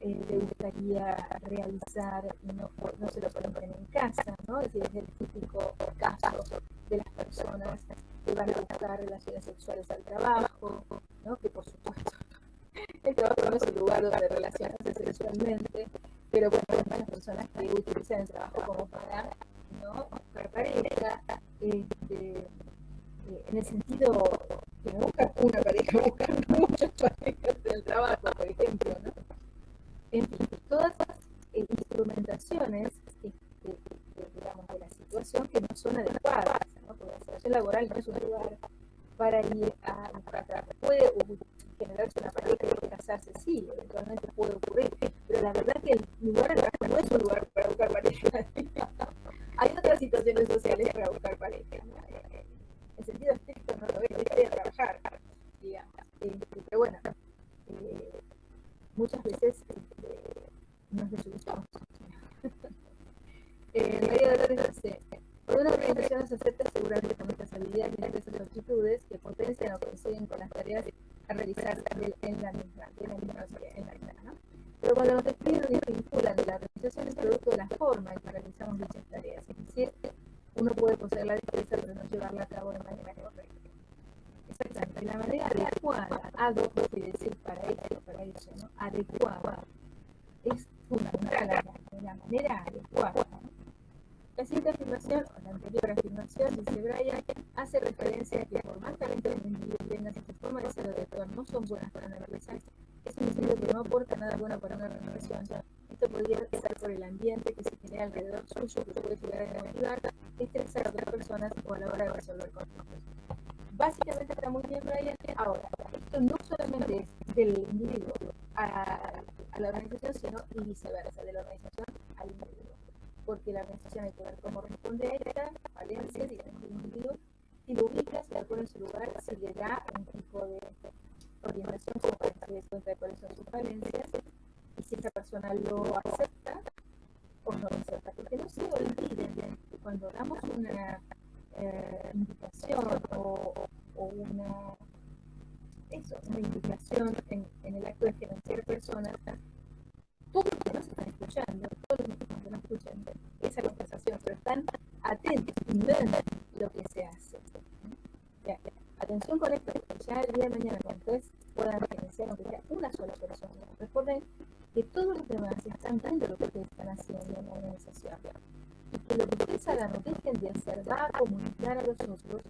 le gustaría realizar y no se lo permiten en casa, ¿no? Es decir, es el típico caso de las personas que van a buscar relaciones sexuales al trabajo, ¿no? Que por supuesto el trabajo no es el lugar donde relacionarse sexualmente, pero bueno, hay muchas personas que utilizan el trabajo como para, ¿no?, buscar pareja, en el sentido que no buscan una pareja, buscan muchas parejas en el trabajo, por ejemplo, ¿no? En fin, todas esas instrumentaciones digamos, de la situación que no son adecuadas, ¿no? Porque la situación laboral no es un lugar para ir a buscar trabajo. Puede generarse una pareja y casarse, sí, eventualmente puede ocurrir, pero la verdad es que el lugar de trabajo no es un lugar para buscar pareja. Hay otras situaciones sociales para buscar pareja, ¿no? En sentido estricto no lo es, hay que trabajar, digamos. Pero bueno, muchas veces nos desubicamos. María Dolores dice, por una organización se acepta asegurarse con estas habilidades y estas actitudes que potencian o coinciden con las tareas a realizar en la misma, ¿no? Pero cuando nos despiden y vinculan, la organización es producto de la forma en que realizamos dichas tareas. Es decir, uno puede poseer la destreza, pero no llevarla a cabo de manera correcta. Exactamente, la manera adecuada, adecuada quiere decir para eso, ¿no? Adecuada. Es fundamental la manera adecuada, ¿no? La siguiente afirmación, o la anterior afirmación, dice Brian, hace referencia a que por más talento que un individuo tenga, si su forma de ser o de actuar no son buenas para una empresa, es un individuo que no aporta nada bueno para una organización. Esto podría ser por el ambiente que se genera alrededor suyo, que puede llegar a desmotivar, estresar a otras personas o a la hora de resolver conflictos. Básicamente está muy bien, Brian. Ahora, esto no solamente es del individuo a la organización, sino y viceversa, de la organización al individuo. Porque la organización hay que ver cómo responde a esta falencia, digamos, del individuo, y lo ubica, se la pone en su lugar, se le da un tipo de orientación como para que se dé cuenta de cuáles son sus falencias, y si esa persona lo acepta o no lo acepta, porque no se olviden personas, todos los que nos están escuchando, todos los que nos escuchan esa conversación, pero están atentos y ven lo que se hace. Ya, atención con esto, que ya el día de mañana, cuando ustedes puedan iniciar, aunque sea una sola persona, recuerden que todos los demás están viendo lo que ustedes están haciendo en la organización. Y que lo que ustedes hagan o dejen de hacer va a comunicar a los otros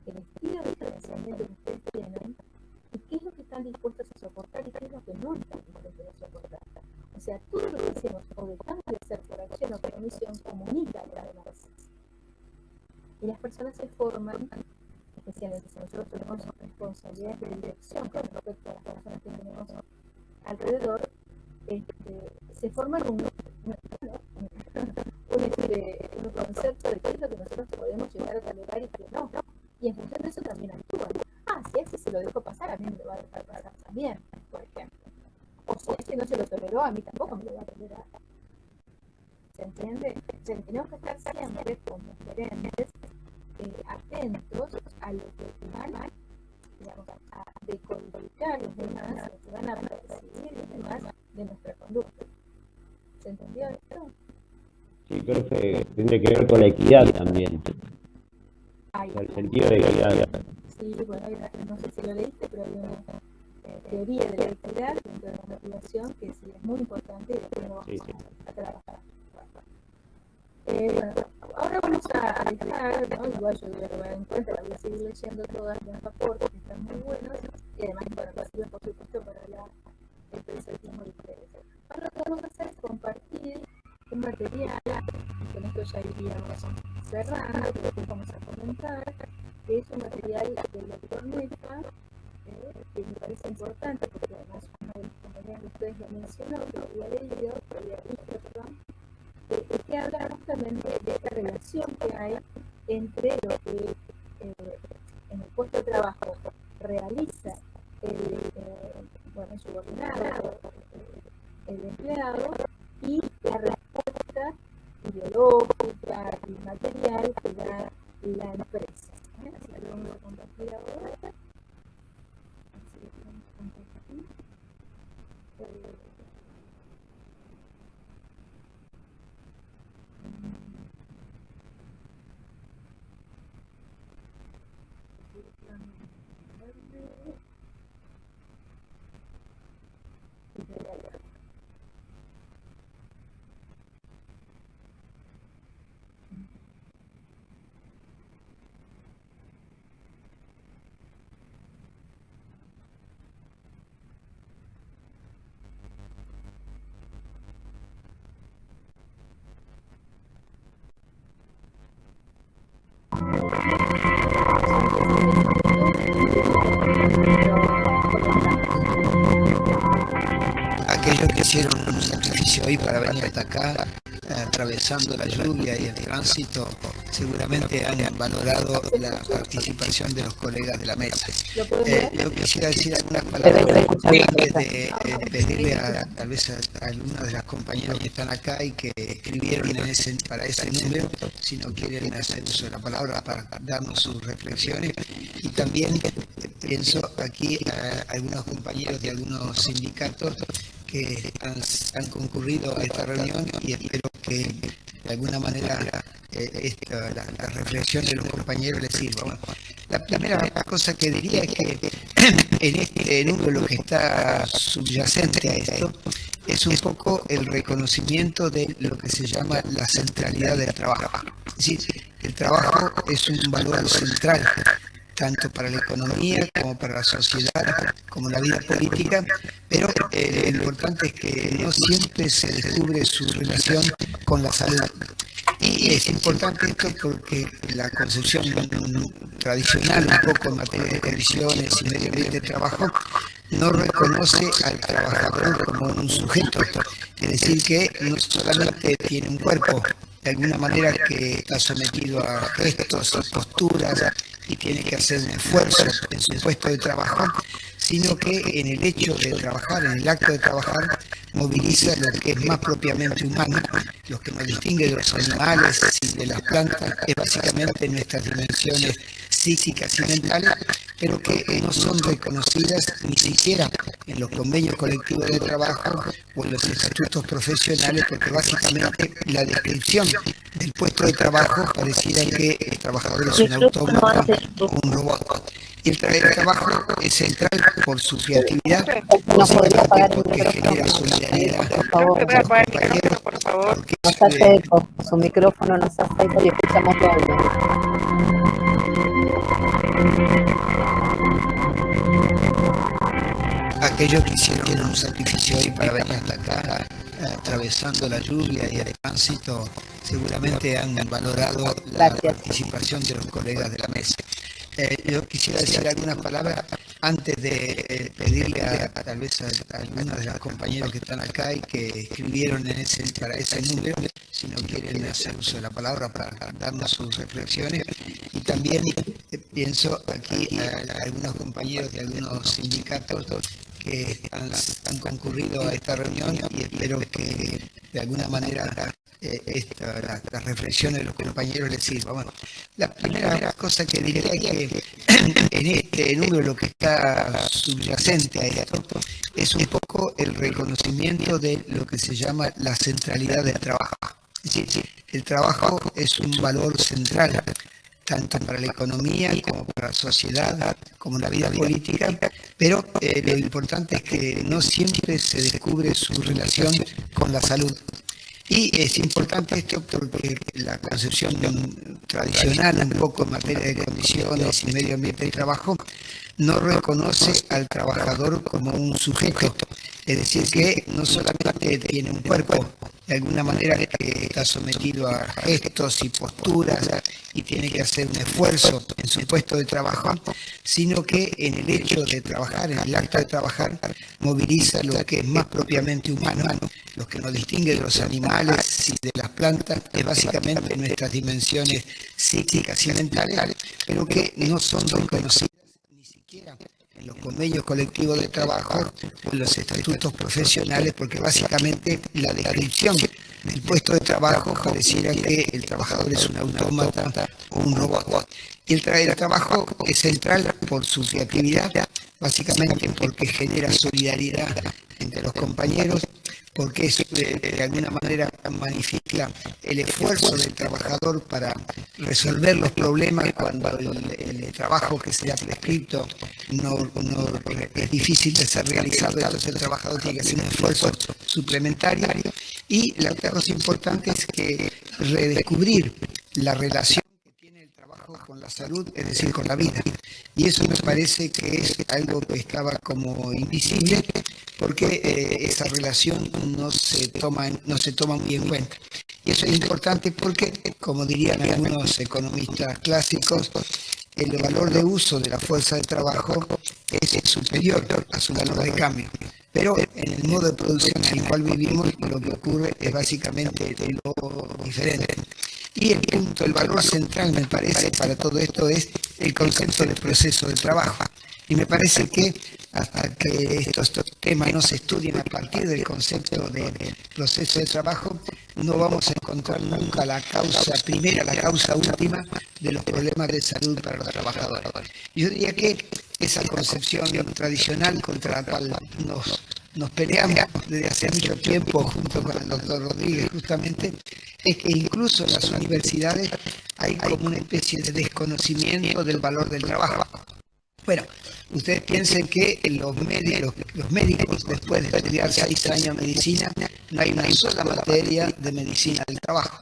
el estilo de financiamiento que ustedes tienen y qué es lo que están dispuestos a soportar y qué es lo que no están dispuestos a soportar. O sea, todo lo que hacemos o dejamos de hacer por acción o por omisión comunica a los demás. Y las personas se forman, especialmente si nosotros tenemos responsabilidades de dirección con respecto a las personas que tenemos alrededor, se forman un concepto de qué es lo que nosotros podemos llegar a tolerar y qué no. Y en función de eso también actúan. Si ese se lo dejo pasar, a mí me lo va a dejar pasar también, por ejemplo. O si ese no se lo toleró, a mí tampoco me lo va a tolerar. ¿Se entiende? O sea, tenemos que estar siempre como gerentes atentos a lo que van, digamos, a decodificar los demás, lo que van a percibir los demás de nuestra conducta. ¿Se entendió esto? Sí, profe, tiene que ver con la equidad también. El sentido de equidad. Sí, bueno, no sé si lo leíste, pero hay una teoría de la equidad dentro de la motivación que sí es muy importante y después lo vamos a trabajar. Bueno, ahora vamos a dejar, ¿no? Igual yo voy a tomar en cuenta, la voy a seguir leyendo todas los aportes que están muy buenos y además, bueno, va a servir por supuesto para el pensamiento de ustedes. Ahora lo que vamos a hacer es compartir un material, y con esto ya iríamos cerrando, que después vamos a comentar, que es un material del doctor Nefa, que me parece importante porque además uno de los compañeros de ustedes lo mencionó, que lo había leído, que había visto, perdón, que habla justamente de esta relación que hay entre lo que en el puesto de trabajo realiza el subordinado, el empleado, y la respuesta ideológica y material que da la empresa. Así que vamos a compartir ahora. Así que vamos a compartir. Aquellos que hicieron un sacrificio hoy para venir hasta acá, atravesando la lluvia y el tránsito, seguramente han valorado la participación de los colegas de la mesa. Yo quisiera decir algunas palabras antes de pedirle tal vez a algunas de las compañeras que están acá y que escribieron para ese número, si no quieren hacer uso de la palabra, para darnos sus reflexiones. Y también pienso aquí a algunos compañeros de algunos sindicatos que han concurrido a esta reunión y espero que de alguna manera la reflexión de los compañeros les sirva. La primera cosa que diría es que en este número lo que está subyacente a esto es un poco el reconocimiento de lo que se llama la centralidad del trabajo. Es decir, el trabajo es un valor central tanto para la economía como para la sociedad, como la vida política, pero lo importante es que no siempre se descubre su relación con la salud. Y es importante esto porque la concepción tradicional, un poco en materia de condiciones y medio ambiente de trabajo, no reconoce al trabajador como un sujeto, es decir, que no solamente tiene un cuerpo, de alguna manera que está sometido a gestos, a posturas, y tiene que hacer un esfuerzo en su puesto de trabajo, sino que en el hecho de trabajar, en el acto de trabajar, moviliza lo que es más propiamente humano, lo que nos distingue de los animales y de las plantas, es básicamente nuestras dimensiones psíquicas y mentales, pero que no son reconocidas ni siquiera en los convenios colectivos de trabajo o en los estatutos profesionales, porque básicamente la descripción del puesto de trabajo pareciera que el trabajador es un autómata o un robot. Y el trabajo es central por su creatividad, ¿Nos podría apagar el porque genera micrófono? solidaridad Por favor. ¿Se puede apagar el micrófono, por favor? porque Nos hace eco. Su micrófono nos hace eco y escuchamos doble. aquellos que hicieron un sacrificio hoy para venir hasta acá, atravesando la lluvia y el tránsito, seguramente han valorado la participación de los colegas de la mesa. Yo quisiera decir algunas palabras antes de pedirle tal vez a algunos de los compañeros que están acá y que escribieron para ese número, si no quieren hacer uso de la palabra, para darnos sus reflexiones. Y también pienso aquí a algunos compañeros de algunos sindicatos que han concurrido a esta reunión y espero que de alguna manera las reflexiones de los compañeros les sirva. Bueno, la primera cosa que diría es que en este número lo que está subyacente a esto es un poco el reconocimiento de lo que se llama la centralidad del trabajo. Es decir, el trabajo es un valor central tanto para la economía como para la sociedad, como la vida política, pero lo importante es que no siempre se descubre su relación con la salud. Y es importante esto porque la concepción tradicional, un poco en materia de condiciones y medio ambiente de trabajo, no reconoce al trabajador como un sujeto, es decir, que no solamente tiene un cuerpo, de alguna manera que está sometido a gestos y posturas y tiene que hacer un esfuerzo en su puesto de trabajo, sino que en el hecho de trabajar, en el acto de trabajar, moviliza lo que es más propiamente humano, lo que nos distingue de los animales y de las plantas, es básicamente nuestras dimensiones psíquicas y mentales, pero que no son reconocidas ni siquiera en los convenios colectivos de trabajo o en los estatutos profesionales, porque básicamente la descripción del puesto de trabajo pareciera que el trabajador es un autómata o un robot. Y el trabajo es central por su creatividad, básicamente porque genera solidaridad entre los compañeros, porque es, de alguna manera manifiesta el esfuerzo del trabajador para resolver los problemas cuando el trabajo que se ha prescrito no es difícil de ser realizado, entonces el trabajador tiene que hacer un esfuerzo suplementario. Y la otra cosa importante es que redescubrir la relación que tiene el trabajo con la salud, es decir, con la vida. Y eso me parece que es algo que estaba como invisible, porque esa relación no se toma muy en cuenta. Y eso es importante porque, como dirían algunos economistas clásicos, el valor de uso de la fuerza de trabajo es superior a su valor de cambio. Pero en el modo de producción en el cual vivimos, lo que ocurre es básicamente lo diferente. Y el valor central, me parece, para todo esto es el concepto del proceso de trabajo. Y me parece que hasta que estos temas no se estudien a partir del concepto del proceso de trabajo, no vamos a encontrar nunca la causa primera, la causa última de los problemas de salud para los trabajadores. Yo diría que esa concepción tradicional contra la cual nos peleamos desde hace mucho tiempo junto con el doctor Rodríguez justamente, es que incluso en las universidades hay como una especie de desconocimiento del valor del trabajo. Bueno, ustedes piensen que los médicos, después de estudiar 6 años de medicina, no hay una sola materia de medicina del trabajo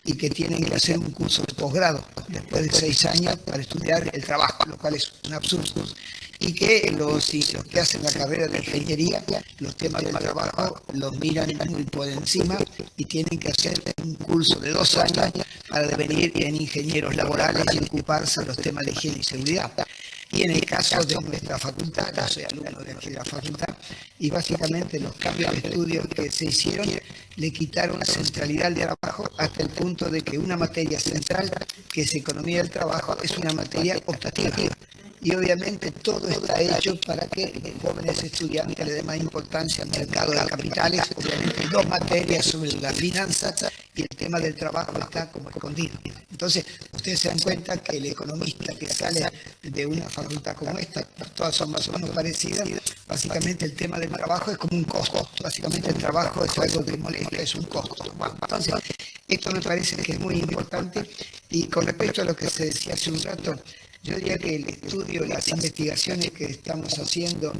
y que tienen que hacer un curso de posgrado después de 6 años para estudiar el trabajo, lo cual es un absurdo. Y que los que hacen la carrera de ingeniería, los temas del trabajo los miran muy por encima y tienen que hacer un curso de 2 años para devenir en ingenieros laborales y ocuparse de los temas de higiene y seguridad. Y en el caso de nuestra facultad, yo soy alumno de la facultad, y básicamente los cambios de estudios que se hicieron le quitaron la centralidad al trabajo hasta el punto de que una materia central, que es economía del trabajo, es una materia optativa. y obviamente todo está hecho para que los jóvenes estudiantes le den más importancia al mercado de capitales. Obviamente 2 materias sobre la finanza y el tema del trabajo está como escondido. Entonces, ustedes se dan cuenta que el economista que sale de una facultad como esta, todas son más o menos parecidas, básicamente el tema del trabajo es como un costo. Básicamente el trabajo es algo que molesta, es un costo. Bueno, entonces, esto me parece que es muy importante. Y con respecto a lo que se decía hace un rato, yo diría que el estudio, las investigaciones que estamos haciendo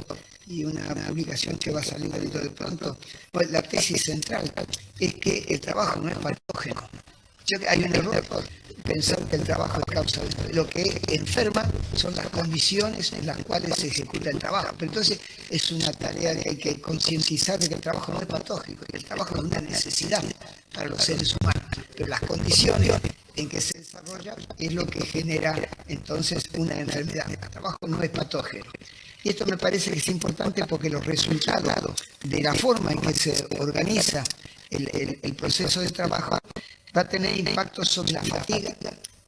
y una publicación que va a salir dentro de pronto, pues la tesis central es que el trabajo no es patógeno. Hay un error pensar que el trabajo es causa de lo que enferma son las condiciones en las cuales se ejecuta el trabajo. Pero entonces es una tarea que hay que concientizar de que el trabajo no es patógeno, que el trabajo es una necesidad para los seres humanos. Pero las condiciones en que se desarrolla es lo que genera entonces una enfermedad. El trabajo no es patógeno. Y esto me parece que es importante porque los resultados de la forma en que se organiza el proceso de trabajo va a tener impacto sobre la fatiga,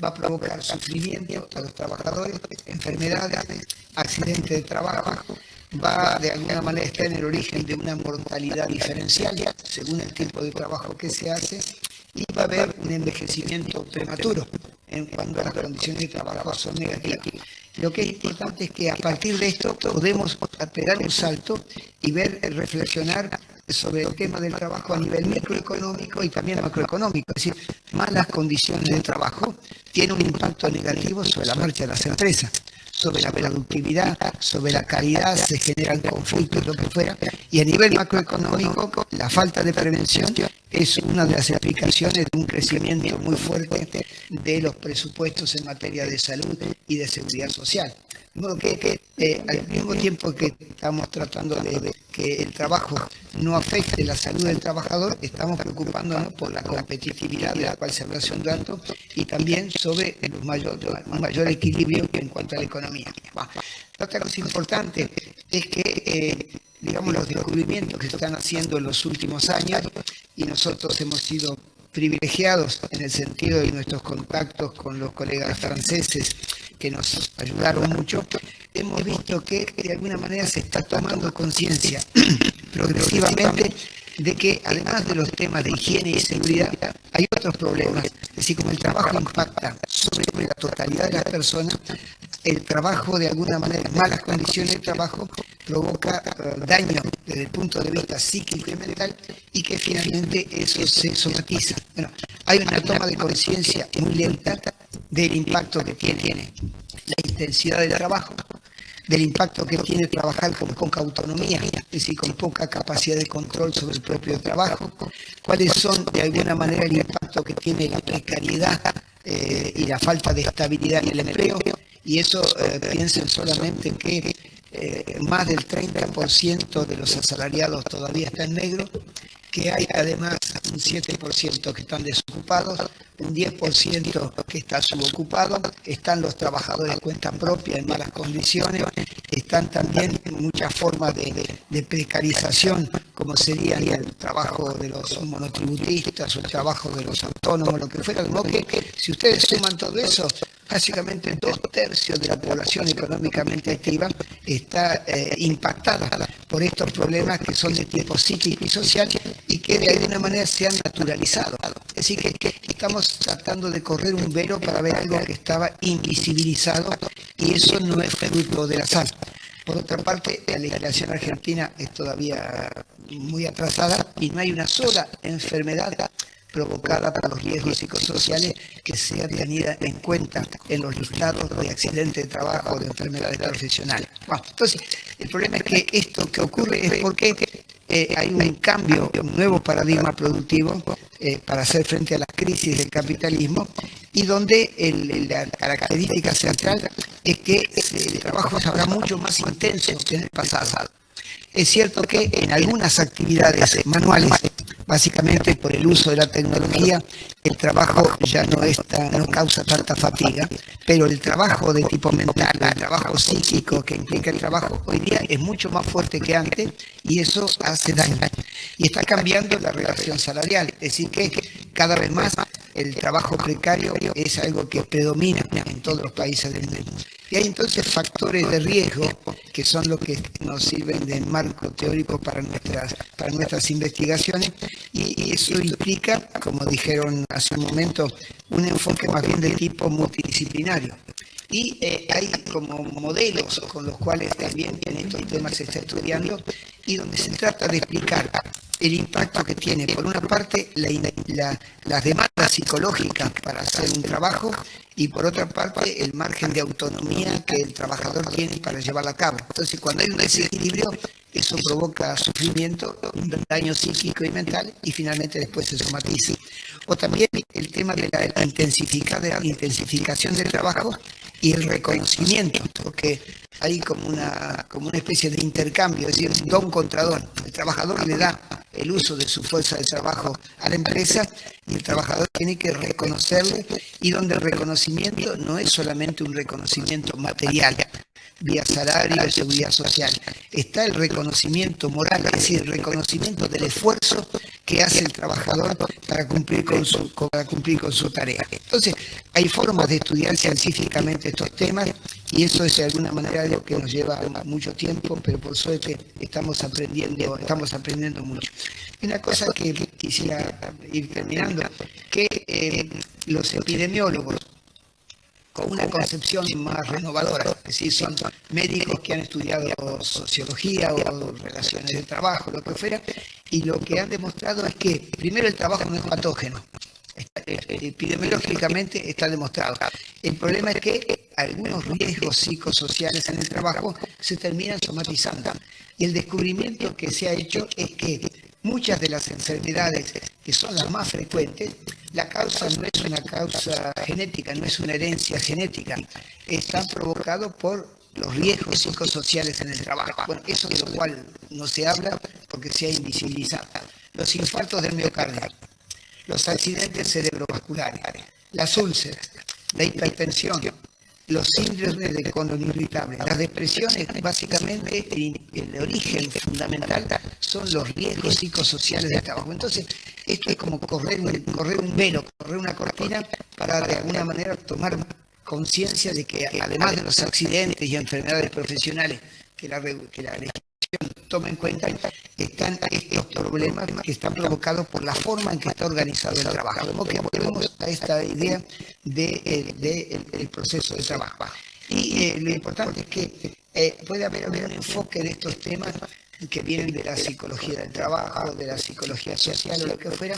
va a provocar sufrimiento a los trabajadores, enfermedades, accidentes de trabajo, va de alguna manera a estar en el origen de una mortalidad diferencial según el tipo de trabajo que se hace, y va a haber un envejecimiento prematuro en cuanto a las condiciones de trabajo son negativas. Lo que es importante es que a partir de esto podemos pegar un salto y reflexionar sobre el tema del trabajo a nivel microeconómico y también macroeconómico. Es decir, malas condiciones de trabajo tienen un impacto negativo sobre la marcha de las empresas, sobre la productividad, sobre la calidad, se generan conflictos, lo que fuera. Y a nivel macroeconómico, la falta de prevención es una de las explicaciones de un crecimiento muy fuerte de los presupuestos en materia de salud y de seguridad social. De modo que al mismo tiempo que estamos tratando de que el trabajo no afecte la salud del trabajador, estamos preocupándonos por la competitividad de la cual se habla hace un rato y también sobre un mayor equilibrio en cuanto a la economía. Bueno, otra cosa importante es que digamos, los descubrimientos que se están haciendo en los últimos años, y nosotros hemos sido privilegiados en el sentido de nuestros contactos con los colegas franceses que nos ayudaron mucho, hemos visto que de alguna manera se está tomando conciencia progresivamente de que además de los temas de higiene y seguridad, hay otros problemas. Es decir, como el trabajo impacta sobre la totalidad de las personas, el trabajo de alguna manera, malas condiciones de trabajo, provoca daño desde el punto de vista psíquico y mental y que finalmente eso se somatiza. Bueno, hay una toma de conciencia muy lenta del impacto que tiene la intensidad del trabajo, del impacto que tiene trabajar con poca autonomía, es decir, con poca capacidad de control sobre el propio trabajo, cuáles son de alguna manera el impacto que tiene la precariedad y la falta de estabilidad en el empleo, y eso piensen solamente que más del 30% de los asalariados todavía está en negro, que hay además un 7% que están desocupados, un 10% que está subocupado, están los trabajadores de cuenta propia en malas condiciones, están también muchas formas de precarización, como sería el trabajo de los monotributistas o el trabajo de los autónomos, lo que fuera, de modo que si ustedes suman todo eso, básicamente 2/3 de la población económicamente activa está impactada por estos problemas que son de tipo psíquico y social y que de alguna manera se han naturalizado. Es decir, que estamos tratando de correr un velo para ver algo que estaba invisibilizado y eso no es fruto del azar. Por otra parte, la legislación argentina es todavía muy atrasada y no hay una sola enfermedad provocada por los riesgos psicosociales que sea tenida en cuenta en los listados de accidentes de trabajo o de enfermedades profesionales. Bueno, entonces, el problema es que esto que ocurre es porque hay un cambio, un nuevo paradigma productivo para hacer frente a las crisis del capitalismo y donde la característica central es que el trabajo se habrá mucho más intenso que en el pasado. Es cierto que en algunas actividades manuales, básicamente por el uso de la tecnología, el trabajo ya no causa tanta fatiga, pero el trabajo de tipo mental, el trabajo psíquico que implica el trabajo hoy día es mucho más fuerte que antes y eso hace daño. Y está cambiando la relación salarial, es decir que cada vez más el trabajo precario es algo que predomina en todos los países del mundo. Y hay entonces factores de riesgo que son los que nos sirven de marco teórico para nuestras investigaciones, y eso implica, como dijeron hace un momento, un enfoque más bien de tipo multidisciplinario. Y hay como modelos con los cuales también en estos temas se está estudiando y donde se trata de explicar el impacto que tiene, por una parte, las demandas psicológicas para hacer un trabajo, y por otra parte, el margen de autonomía que el trabajador tiene para llevarla a cabo. Entonces, cuando hay un desequilibrio, eso provoca sufrimiento, un daño psíquico y mental, y finalmente después se somatiza. O también el tema de la intensificación del trabajo y el reconocimiento, porque hay como una especie de intercambio, es decir, don contra don. El trabajador le da el uso de su fuerza de trabajo a la empresa y el trabajador tiene que reconocerle, y donde el reconocimiento no es solamente un reconocimiento material, vía salario y seguridad social, está el reconocimiento moral, es decir, el reconocimiento del esfuerzo que hace el trabajador para cumplir con su tarea. Entonces, hay formas de estudiar científicamente estos temas, y eso es de alguna manera lo que nos lleva mucho tiempo, pero por suerte estamos aprendiendo mucho. Y una cosa que quisiera ir terminando, que los epidemiólogos, con una concepción más renovadora, es decir, son médicos que han estudiado sociología o relaciones de trabajo, lo que fuera, y lo que han demostrado es que, primero, el trabajo no es patógeno. Epidemiológicamente está demostrado. El problema es que algunos riesgos psicosociales en el trabajo se terminan somatizando. Y el descubrimiento que se ha hecho es que muchas de las enfermedades que son las más frecuentes, la causa no es una causa genética, no es una herencia genética, están provocados por los riesgos psicosociales en el trabajo. Bueno, eso de lo cual no se habla porque se ha invisibilizado. Los infartos del miocardio, los accidentes cerebrovasculares, las úlceras, la hipertensión, los síndromes de colon irritable, las depresiones, básicamente el origen fundamental son los riesgos psicosociales del trabajo. Entonces, esto es como correr un velo, correr una cortina para de alguna manera tomar conciencia de que, además de los accidentes y enfermedades profesionales que la legislación toma en cuenta, están estos problemas que están provocados por la forma en que está organizado el trabajo. Como que volvemos a esta idea del proceso de trabajo. Y lo importante es que puede haber un enfoque de estos temas que vienen de la psicología del trabajo, de la psicología social o lo que fuera,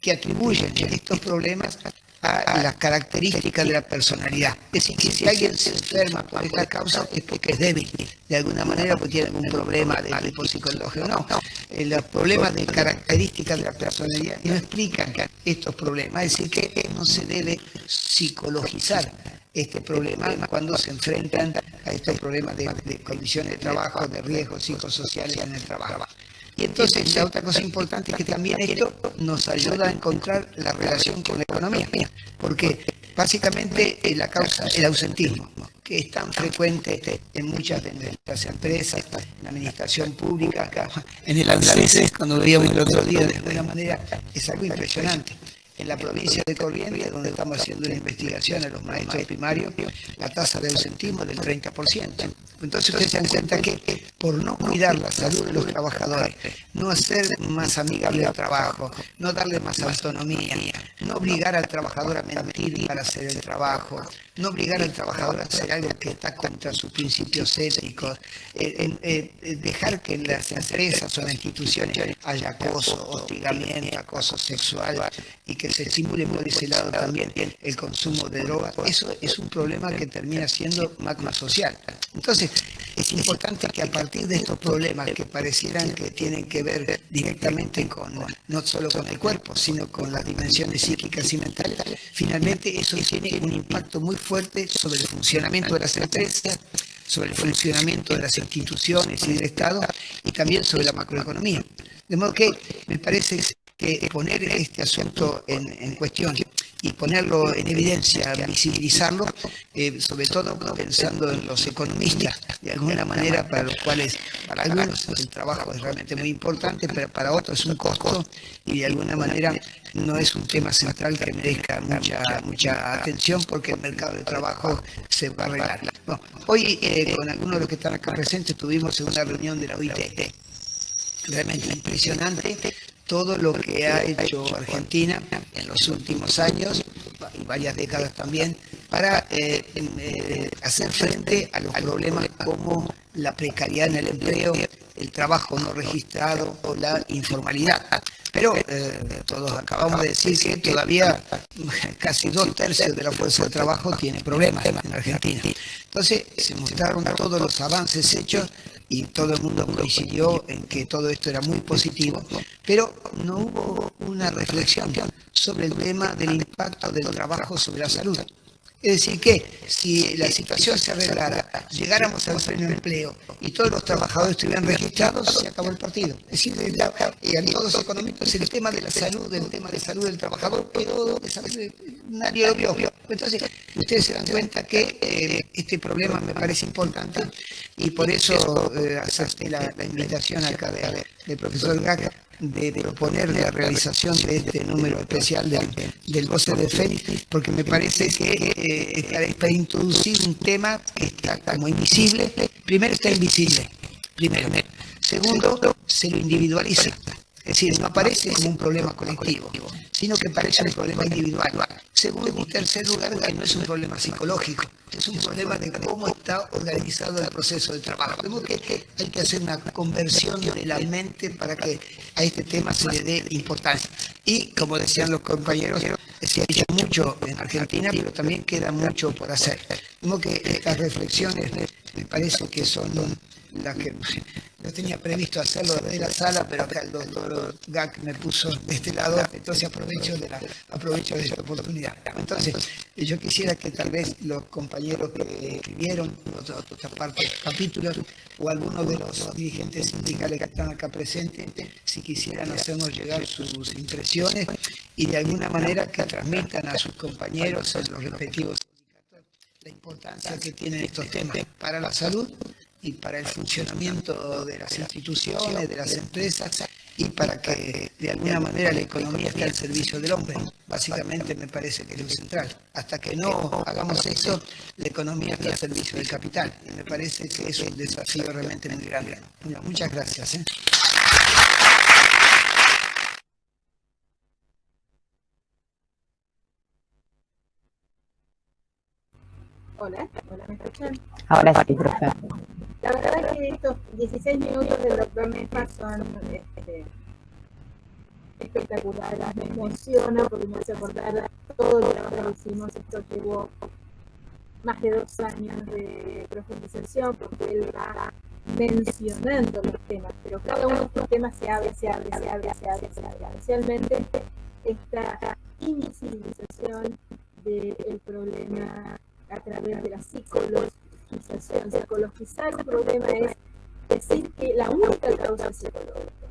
que atribuyen estos problemas a las características de la personalidad. Es decir, que si alguien se enferma por esta causa es porque es débil, de alguna manera porque tiene algún problema de tipo psicológico. No, los problemas de características de la personalidad no explican estos problemas. Es decir, que no se debe psicologizar este problema cuando se enfrentan a estos problemas de condiciones de trabajo, de riesgos psicosociales en el trabajo. Y entonces la otra cosa importante es que también esto nos ayuda a encontrar la relación con la economía, porque básicamente la causa es el ausentismo, que es tan frecuente en muchas de nuestras empresas, en la administración pública, en el ANSES, cuando veíamos el otro día, de alguna manera es algo impresionante. En la provincia de Corrientes, donde estamos haciendo una investigación a los maestros primarios, la tasa de ausentismo es del 30%. Entonces ustedes se dan cuenta que por no cuidar la salud de los trabajadores, no hacer más amigable el trabajo, no darle más autonomía, no obligar al trabajador a mentir para hacer el trabajo, no obligar al trabajador a hacer algo que está contra sus principios éticos, dejar que en las empresas o en las instituciones haya acoso, hostigamiento, acoso sexual, y que se estimule por ese lado también el consumo de drogas. Eso es un problema que termina siendo macrosocial. Entonces, es importante que a partir de estos problemas que parecieran que tienen que ver directamente no solo con el cuerpo, sino con las dimensiones psíquicas y mentales, finalmente eso tiene un impacto muy fuerte sobre el funcionamiento de las empresas, sobre el funcionamiento de las instituciones y del Estado, y también sobre la macroeconomía. De modo que me parece que poner este asunto en cuestión y ponerlo en evidencia, visibilizarlo, sobre todo pensando en los economistas, de alguna manera, para los cuales, para algunos el trabajo es realmente muy importante, pero para otros es un costo y de alguna manera no es un tema central que merezca mucha atención, porque el mercado de trabajo se va a arreglar. Bueno, hoy con algunos de los que están acá presentes tuvimos una reunión de la OIT. Realmente impresionante todo lo que ha hecho Argentina en los últimos años y varias décadas también para hacer frente a los problemas como la precariedad en el empleo, el trabajo no registrado o la informalidad. Pero todos acabamos de decir que todavía casi 2/3 de la fuerza de trabajo tiene problemas en Argentina. Entonces se mostraron todos los avances hechos y todo el mundo coincidió en que todo esto era muy positivo, pero no hubo una reflexión sobre el tema del impacto del trabajo sobre la salud. Es decir, que si la situación se arreglara, llegáramos al pleno empleo y todos los trabajadores estuvieran registrados, se acabó el partido. Es decir, y a todos los económicos el tema de la salud, del trabajador, quedó, nadie lo vio. Entonces, ustedes se dan cuenta que este problema me parece importante y por eso acepté la invitación acá del profesor Gac de proponer la realización de este número especial del Voces de Fénix, porque me parece que es para introducir un tema que está como invisible. Primero está invisible, segundo se lo individualiza, es decir, no aparece como un problema colectivo, sino que parece un problema individual. Segundo y tercer lugar, que no es un problema psicológico, es un problema de cómo está organizado el proceso de trabajo. Creo que hay que hacer una conversión de la mente para que a este tema se le dé importancia. Y como decían los compañeros, se ha hecho mucho en Argentina, pero también queda mucho por hacer. Como que estas reflexiones me parece que son las que no tenía previsto hacerlo de la sala, pero acá el doctor Gac me puso de este lado, entonces aprovecho de esta oportunidad. Entonces, yo quisiera que tal vez los compañeros que escribieron otra parte de los capítulos o algunos de los dirigentes sindicales que están acá presentes, si quisieran hacernos llegar sus impresiones y de alguna manera que transmitan a sus compañeros en los respectivos sindicatos la importancia que tienen estos temas para la salud y para el funcionamiento de las instituciones, de las empresas y para que de alguna manera la economía esté al servicio del hombre. Básicamente me parece que es lo central. Hasta que no hagamos eso, la economía está al servicio del capital. Y me parece que es un desafío realmente muy grande. Bueno, muchas gracias. Hola, ¿me escuchan? Ahora sí, profe. La verdad es que estos 16 minutos del doctor Nefa son espectaculares, me emociona porque me hace acordar todo el trabajo que hicimos. Esto llevó más de 2 años de profundización porque él va mencionando los temas, pero cada uno de estos temas se abre, especialmente esta invisibilización del problema a través de la psicologización. Psicologizar un problema es decir que la única causa es psicológica.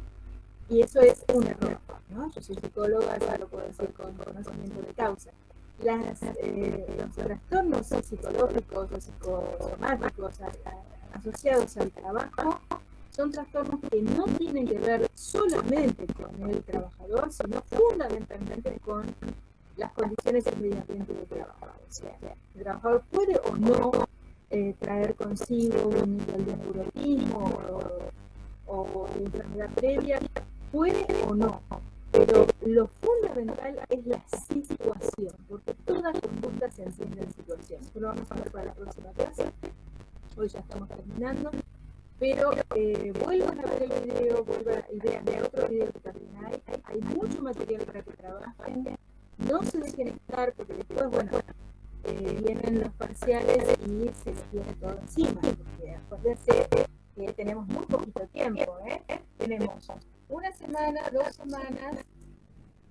Y eso es un error, ¿no? Yo soy psicóloga, ya lo puedo decir con conocimiento de causa. Los trastornos psicológicos o psicosomáticos asociados al trabajo son trastornos que no tienen que ver solamente con el trabajador, sino fundamentalmente con las condiciones del medio ambiente de trabajo. O sea, el trabajador puede o no traer consigo un nivel de neurotismo o de enfermedad previa, puede o no, pero lo fundamental es la situación, porque toda conducta se entiende en situación. Esto lo vamos a ver para la próxima clase, hoy ya estamos terminando, pero vuelvan a ver el video, y vean el otro video que también hay mucho material para que trabajen. No se dejen estar porque después, vienen los parciales y se les viene todo encima. Porque acuérdense que tenemos muy poquito tiempo, Tenemos 1 semana, 2 semanas,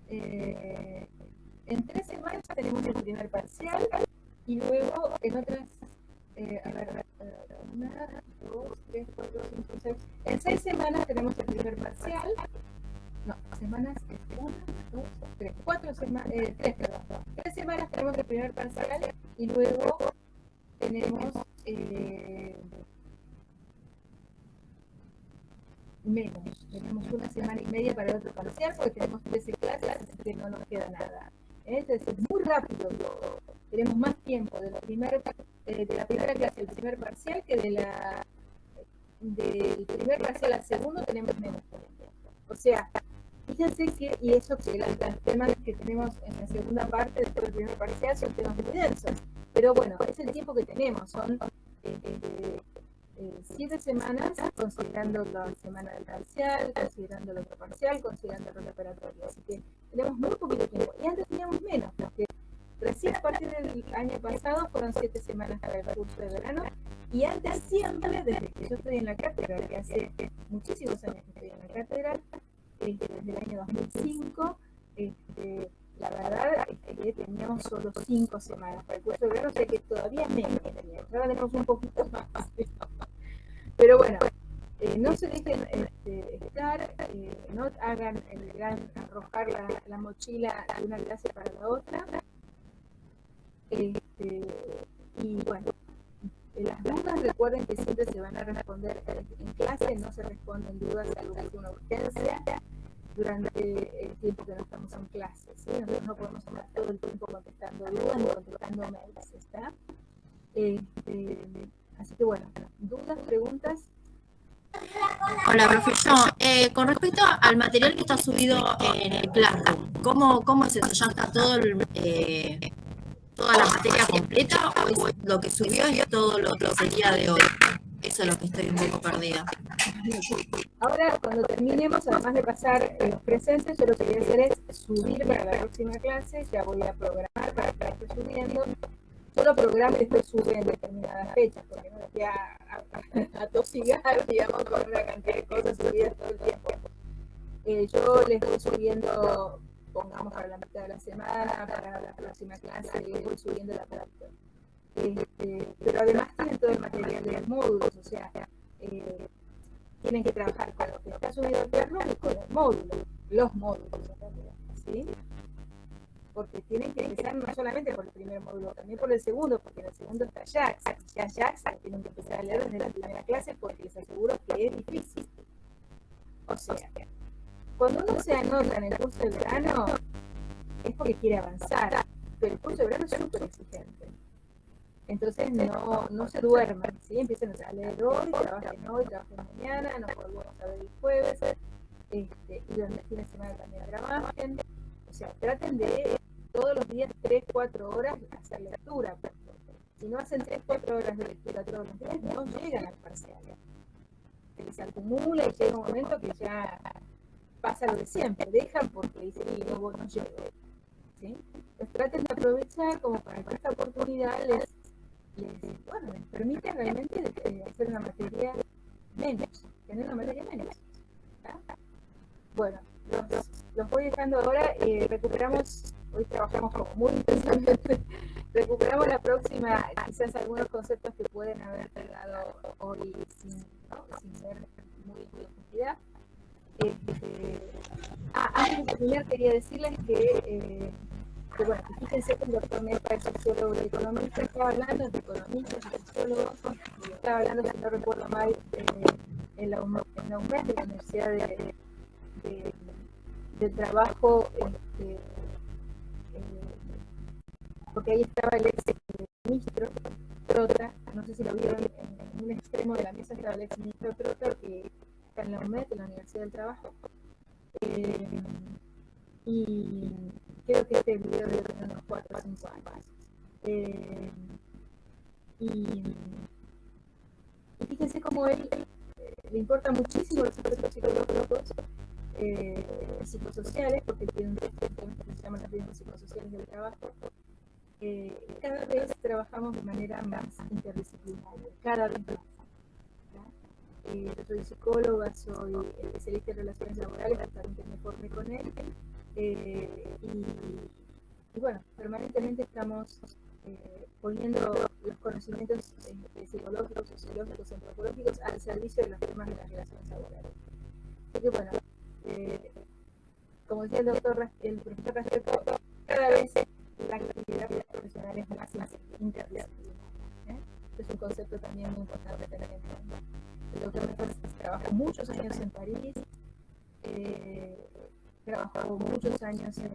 en 3 semanas tenemos el primer parcial y luego en otras, 1, 2, 3, 4, 5, 6, en 6 semanas tenemos el primer parcial. semanas, 1, 2, 3, 4 semanas, 3 semanas tenemos el primer parcial y luego tenemos menos, tenemos 1 semana y media para el otro parcial porque tenemos 13 clases, así que no nos queda nada. Entonces es muy rápido todo. Tenemos más tiempo de la primera clase del primer parcial que del primer parcial al segundo tenemos menos tiempo. O sea, fíjense que, y eso que los temas que tenemos en la segunda parte después del primer parcial son temas muy densos. Pero bueno, es el tiempo que tenemos, son 7 semanas, considerando la semana del parcial, considerando el otro parcial, considerando el operatorio. Así que tenemos muy poquito tiempo. Y antes teníamos menos, porque recién a partir del año pasado fueron 7 semanas para el curso de verano. Y antes siempre, desde que yo estoy en la cátedra, que hace muchísimos años que estoy en la cátedra, desde el año 2005, la verdad es que teníamos solo 5 semanas para el curso de verano, o sea que todavía menos teníamos. Ahora tenemos un poquito más. Pero bueno, no se dejen estar, no hagan el gran arrojar la mochila de una clase para la otra. Y bueno, las dudas recuerden que siempre se van a responder en clase, no se responden dudas salvo que sea una urgencia durante el tiempo que no estamos en clase, ¿sí? Nosotros no podemos estar todo el tiempo contestando dudas ni contestando mails, ¿está? Así que bueno, dudas, preguntas. Hola, profe. Con respecto al material que está subido en el Classroom, ¿cómo es eso? ¿Ya está todo toda la materia completa o lo que subió es todo lo que sería de hoy? Eso es lo que estoy un poco perdida. Ahora, cuando terminemos, además de pasar los presentes, yo lo que voy a hacer es subir para la próxima clase. Ya voy a programar para que esté subiendo. Yo lo programo y después sube en determinadas fechas, porque no me voy a tosigar, digamos, con una cantidad de cosas subidas todo el tiempo. Yo les voy subiendo, pongamos para la mitad de la semana, para la próxima clase, les voy subiendo la práctica. Pero además tienen todo el material de los módulos, o sea, tienen que trabajar con lo que está subido al plano y con el módulo, los módulos, ¿sí? Porque tienen que empezar no solamente por el primer módulo, también por el segundo, porque en el segundo está Jax. Ya Jax tienen que empezar a leer desde la primera clase porque les aseguro que es difícil. O sea, cuando uno se anota en el curso de verano, es porque quiere avanzar, pero el curso de verano es súper exigente. Entonces no se duerman, ¿sí? Empiecen a leer hoy, trabajen mañana, nos volvemos a ver el jueves, y durante el fin de semana también trabajen. O sea, traten de todos los días 3-4 horas hacer lectura. Si no hacen 3-4 horas de lectura todos los días, no llegan al parcial. Se acumula y llega un momento que ya pasa lo de siempre, dejan porque dicen, no llego. ¿Sí? Pues traten de aprovechar como para que esta oportunidad les permite realmente hacer una materia menos, tener una materia menos. ¿Tá? Bueno, los voy dejando ahora. Recuperamos, hoy trabajamos como muy intensamente, recuperamos la próxima, quizás algunos conceptos que pueden haber quedado hoy sin ver muy en profundidad. Antes de terminar quería decirles que bueno, fíjense que el doctor Nepa es sociólogo y economista, estaba hablando de economistas y sociólogos, estaba hablando, si no recuerdo mal, en la UMED, de la Universidad del Trabajo, porque ahí estaba el ex ministro Trota, no sé si lo vieron, en un extremo de la mesa estaba el ex ministro Trota, que está en la UMED, en la Universidad del Trabajo, y creo que este video debe tener unos 4 o 5 años. Y fíjense cómo él le importa muchísimo los aspectos psicológicos, psicosociales, porque tiene un texto que se llama las ciencias psicosociales del trabajo. Cada vez trabajamos de manera más interdisciplinaria, cada vez más. Yo soy psicóloga, soy especialista en relaciones laborales, justamente me formé con él. Y bueno, permanentemente estamos poniendo los conocimientos psicológicos, sociológicos, antropológicos al servicio de los temas de las relaciones laborales. Así que bueno, como decía el profesor Restrepo, cada vez la actividad profesional es más interdisciplinar. Es un concepto también muy importante tener en cuenta. El doctor Restrepo trabajó muchos años en París, trabajó muchos años en